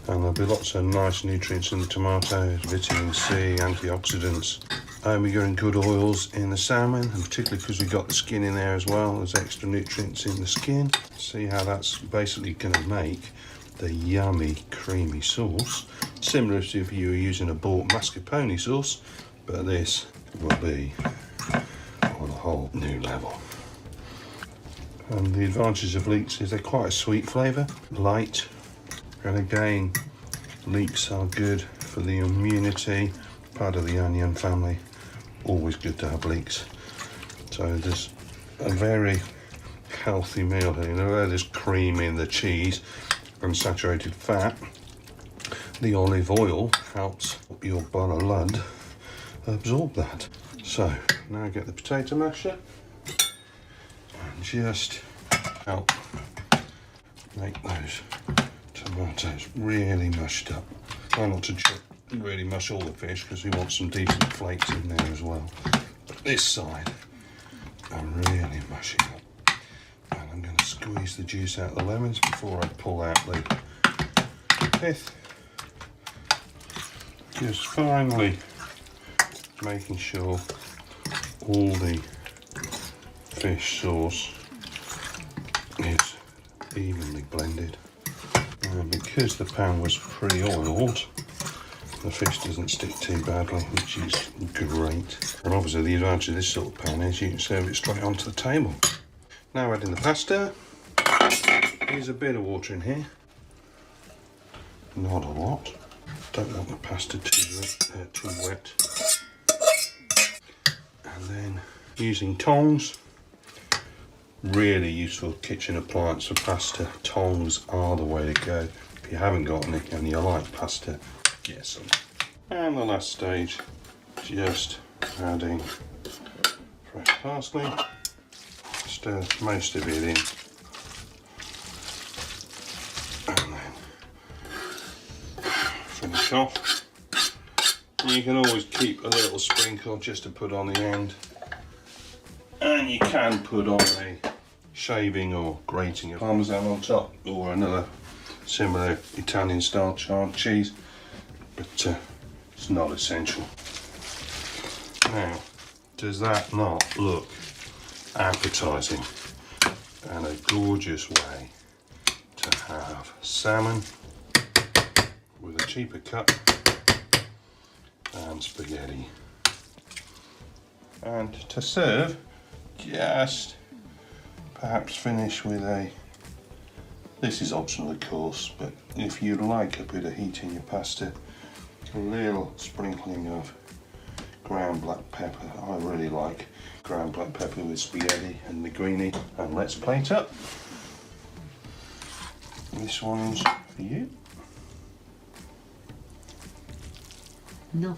And there'll be lots of nice nutrients in the tomatoes, vitamin C, antioxidants, omega and good oils in the salmon, and particularly because we've got the skin in there as well, there's extra nutrients in the skin. See how that's basically going to make the yummy creamy sauce, similar to if you were using a bought mascarpone sauce, but this will be on a whole new level. And the advantage of leeks is they're quite a sweet flavour, light, and again leeks are good for the immunity, part of the onion family, always good to have leeks. So there's a very healthy meal here. You know, there's cream in the cheese and saturated fat. The olive oil helps your blood absorb that. So now get the potato masher and just help make those tomatoes really mushed up. Try not to really mush all the fish because we want some decent flakes in there as well. But this side, I'm really mushing up. And I'm going to squeeze the juice out of the lemons before I pull out the pith. Just finally making sure all the fish sauce is evenly blended. And because the pan was pre-oiled, the fish doesn't stick too badly, which is great. And obviously the advantage of this sort of pan is you can serve it straight onto the table. Now adding the pasta. There's a bit of water in here. Not a lot. Don't want the pasta too wet. And then using tongs. Really useful kitchen appliance for pasta. Tongs are the way to go. If you haven't got any and you like pasta, get some. And the last stage, just adding fresh parsley. Stir most of it in. And then finish off. You can always keep a little sprinkle just to put on the end. And you can put on a shaving or grating of parmesan on top, or another similar Italian style charred cheese, but it's not essential. Now, does that not look appetizing and a gorgeous way to have salmon with a cheaper cut and spaghetti? And to serve, just perhaps finish with this is optional of course, but if you like a bit of heat in your pasta, a little sprinkling of ground black pepper. I really like ground black pepper with spaghetti and linguine. And let's plate up. This one's for you. No.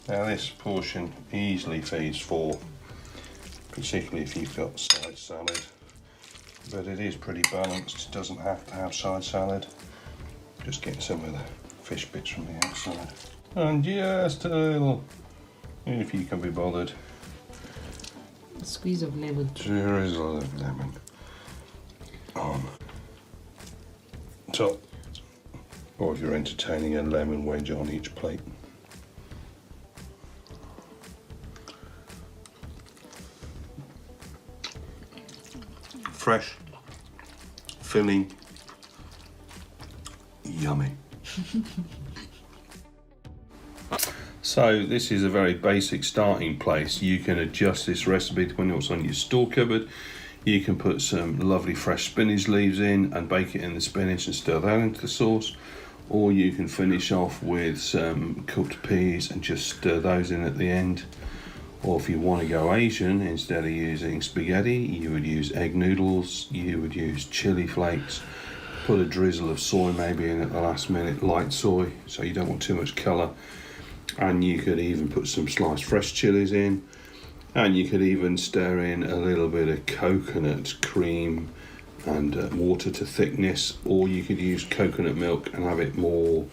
Now this portion easily feeds 4, particularly if you've got side salad but it is pretty balanced. It doesn't have to have side salad. Just get some of the fish bits from the outside. And just a little, if you can be bothered, a squeeze of lemon. Drizzle of lemon on top. Or if you're entertaining, a lemon wedge on each plate. Fresh, filling, yummy. So this is a very basic starting place. You can adjust this recipe depending on what's on your store cupboard. You can put some lovely fresh spinach leaves in and bake it in the spinach and stir that into the sauce. Or you can finish off with some cooked peas and just stir those in at the end. Or if you want to go Asian, instead of using spaghetti, you would use egg noodles, you would use chili flakes, put a drizzle of soy maybe in at the last minute, light soy, so you don't want too much colour. And you could even put some sliced fresh chilies in. And you could even stir in a little bit of coconut cream and water to thickness. Or you could use coconut milk and have it more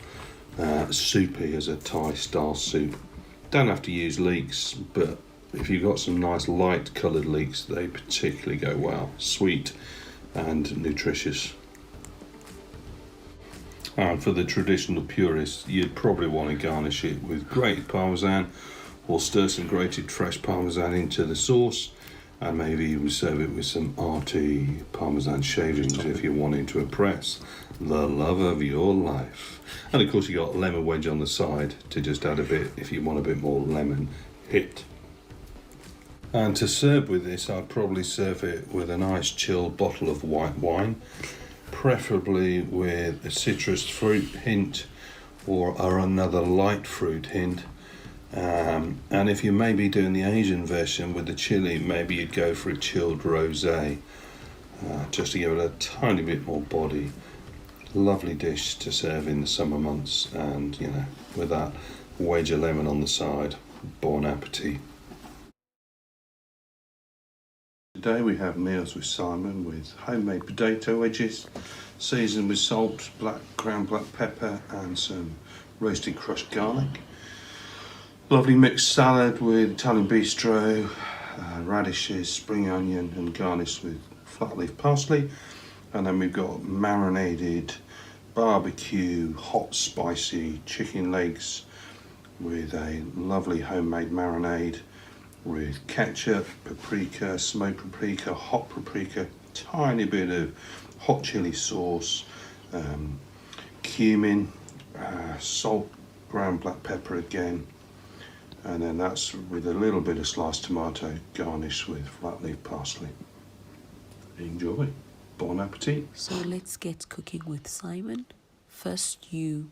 soupy as a Thai style soup. Don't have to use leeks, but if you've got some nice light coloured leeks, they particularly go well. Sweet and nutritious. And for the traditional purists, you'd probably want to garnish it with grated parmesan, or stir some grated fresh parmesan into the sauce, and maybe even serve it with some arty parmesan shavings if you're wanting to impress the love of your life. And of course you got a lemon wedge on the side to just add a bit if you want a bit more lemon hit. And to serve with this, I'd probably serve it with a nice chilled bottle of white wine, preferably with a citrus fruit hint or another light fruit hint. And if you may be doing the Asian version with the chili, maybe you'd go for a chilled rosé, just to give it a tiny bit more body. Lovely dish to serve in the summer months, and you know, with that wedge of lemon on the side. Bon appetit. Today we have Meals with Simon with homemade potato wedges, seasoned with salt, ground black pepper and some roasted crushed garlic. Lovely mixed salad with Italian bistro, radishes, spring onion and garnished with flat leaf parsley. And then we've got marinated barbecue, hot spicy chicken legs with a lovely homemade marinade with ketchup, paprika, smoked paprika, hot paprika, tiny bit of hot chili sauce, cumin, salt, ground black pepper again, and then that's with a little bit of sliced tomato garnished with flat leaf parsley. Enjoy. Bon appetit. So let's get cooking with Simon. First you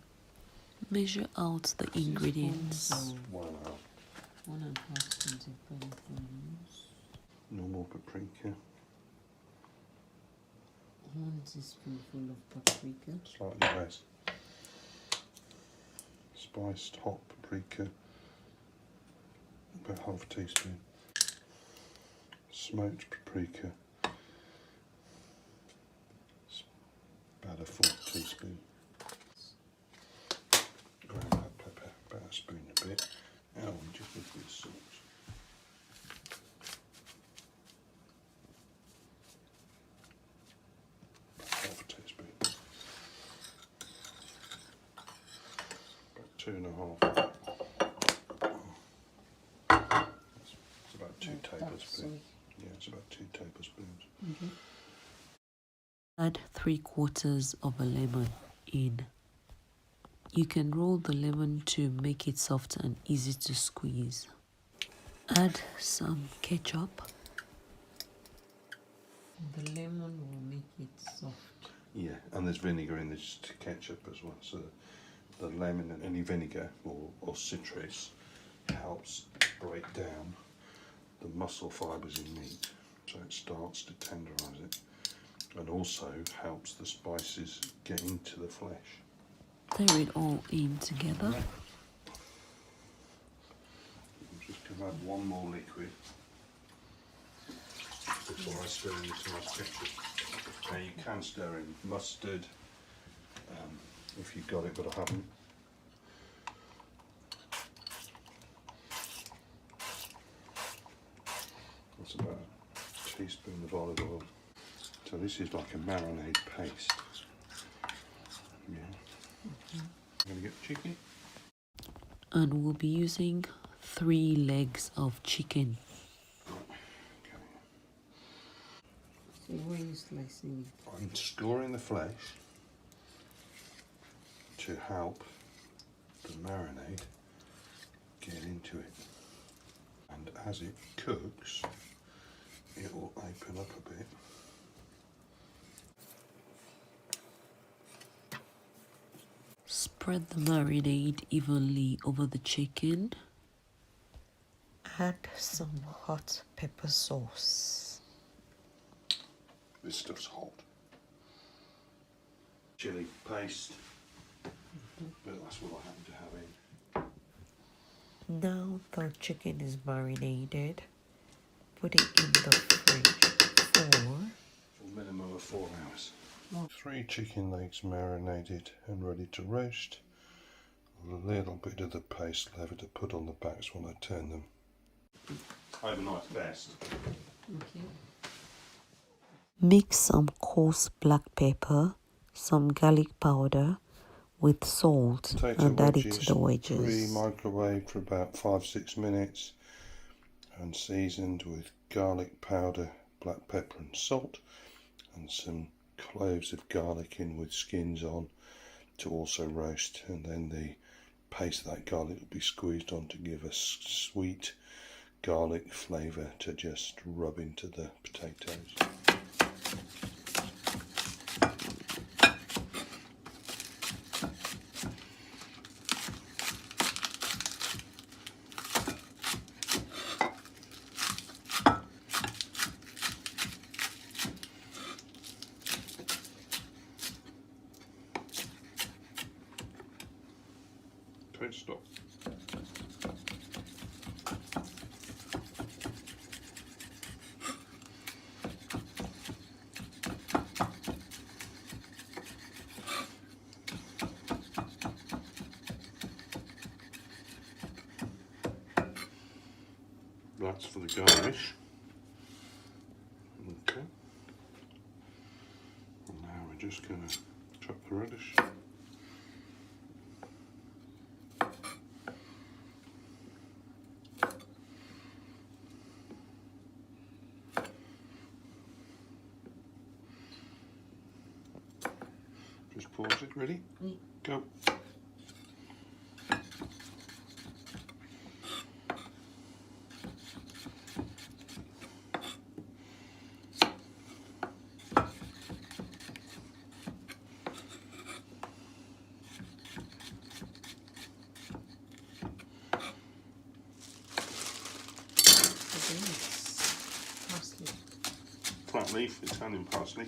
measure out the ingredients. 1.5 teaspoons. Normal paprika. 1 teaspoonful of paprika. Slightly less. Spiced hot paprika. About half a teaspoon. Smoked paprika. About a 1/4 teaspoon. Ground black pepper, about a spoon and a bit. Now we just look at the salt. About half a teaspoon. About 2.5. It's about 2 tablespoons. Yeah, it's about 2 tablespoons. Okay. Add 3/4 of a lemon in. You can roll the lemon to make it soft and easy to squeeze. Add some ketchup. The lemon will make it soft. Yeah, and there's vinegar in this ketchup as well, so the lemon and any vinegar or citrus helps break down the muscle fibres in meat, so it starts to tenderise it, and also helps the spices get into the flesh. Stir it all in together. I'm just going to add one more liquid before I stir in this nice ketchup. Now you can stir in mustard if you've got it, but I haven't. That's about a teaspoon of olive oil. So this is like a marinade paste. Yeah. I'm going to get the chicken. And we'll be using 3 legs of chicken. So what are you slicing? I'm scoring the flesh to help the marinade get into it. And as it cooks, it will open up a bit. Spread the marinade evenly over the chicken. Add some hot pepper sauce. This stuff's hot. Chili paste, but that's what I happen to have in. Now the chicken is marinated. Put it in the fridge for a minimum of 4 hours. 3 chicken legs marinated and ready to roast. A little bit of the paste left to put on the backs when I turn them. Overnight's best. Okay. Mix some coarse black pepper, some garlic powder with salt and add it to the wedges. Pre-microwaved for about 5-6 minutes and seasoned with garlic powder, black pepper and salt, and some cloves of garlic in with skins on to also roast, and then the paste of that garlic will be squeezed on to give a sweet garlic flavour to just rub into the potatoes. Okay, stop. That's for the garnish. Okay. And now we're just going to chop the radish. Just pause it. Ready? Go. Flat leaf, Italian parsley.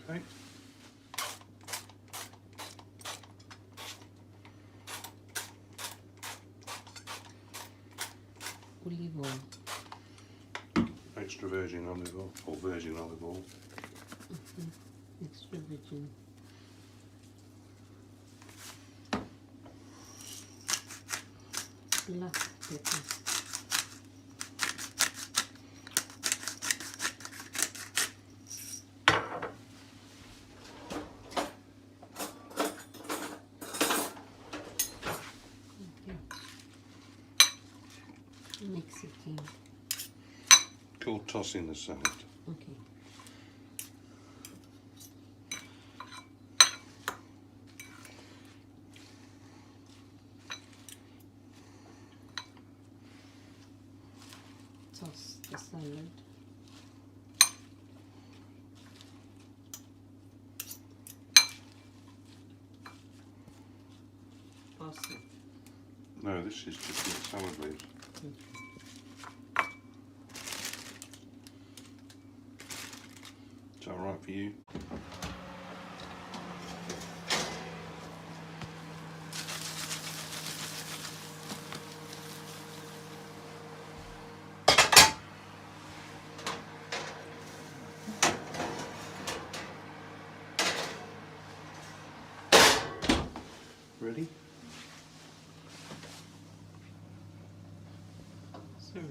Okay. Olive oil. Extra virgin olive oil, or virgin olive oil. Extra virgin. Black pepper. Mexican. Called tossing the salad. Okay. Toss the salad. Parsley. No, this is just the salad leaves. Is that alright for you? Ready? Sorry.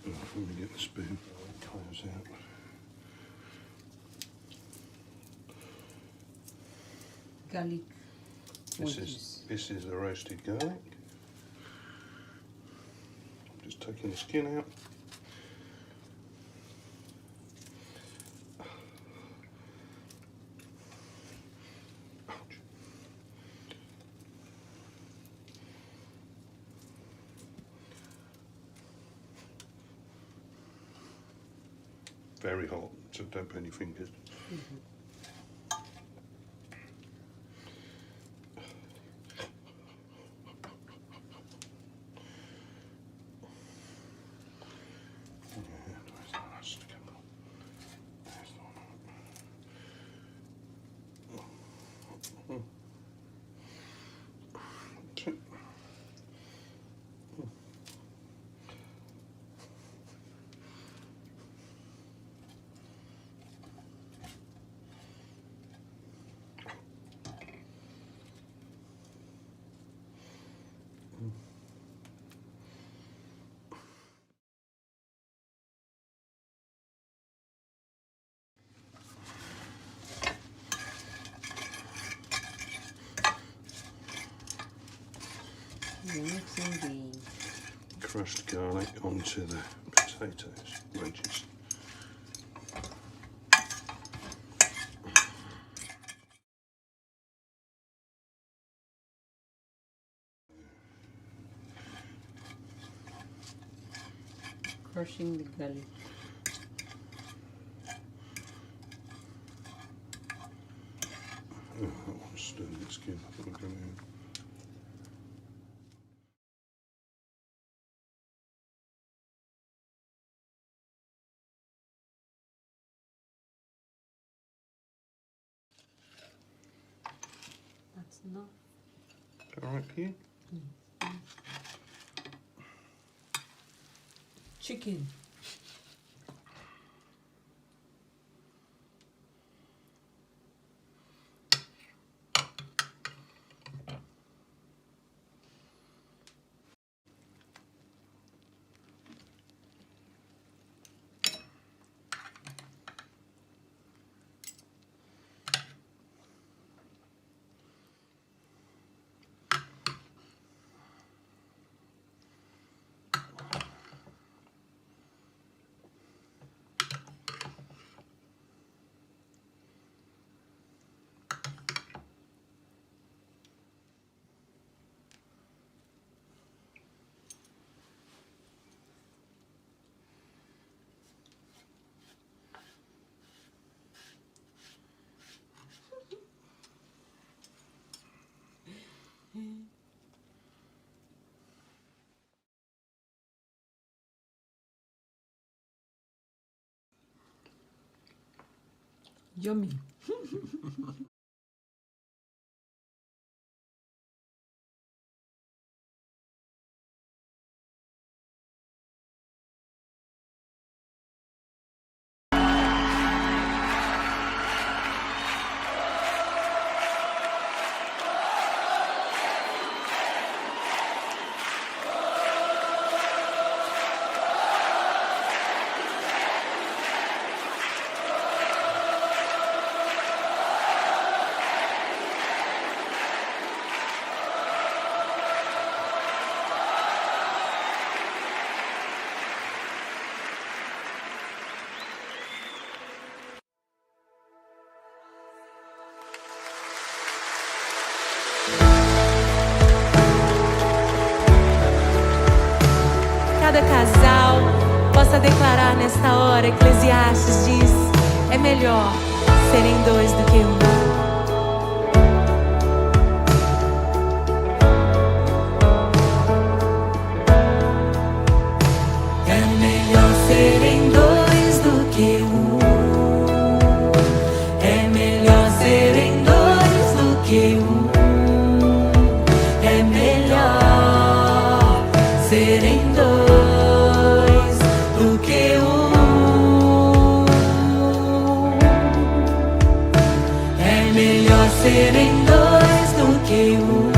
Oh, let me get the spoon. Close out. Garlic. This is the roasted garlic. I'm just taking the skin out. Very hot, so don't burn your fingers. Mixing the Crushed garlic onto the potatoes, wedges. crushing the garlic. Oh, that one's still in the skin. I think we're going to. That's enough. Alright for you? Chicken. Yummy. possa declarar nesta hora. Eclesiastes diz: é melhor serem dois do que um. É melhor serem dois do que um. É melhor serem dois do que um. É melhor serem dois do que um. É melhor serem dois do que um.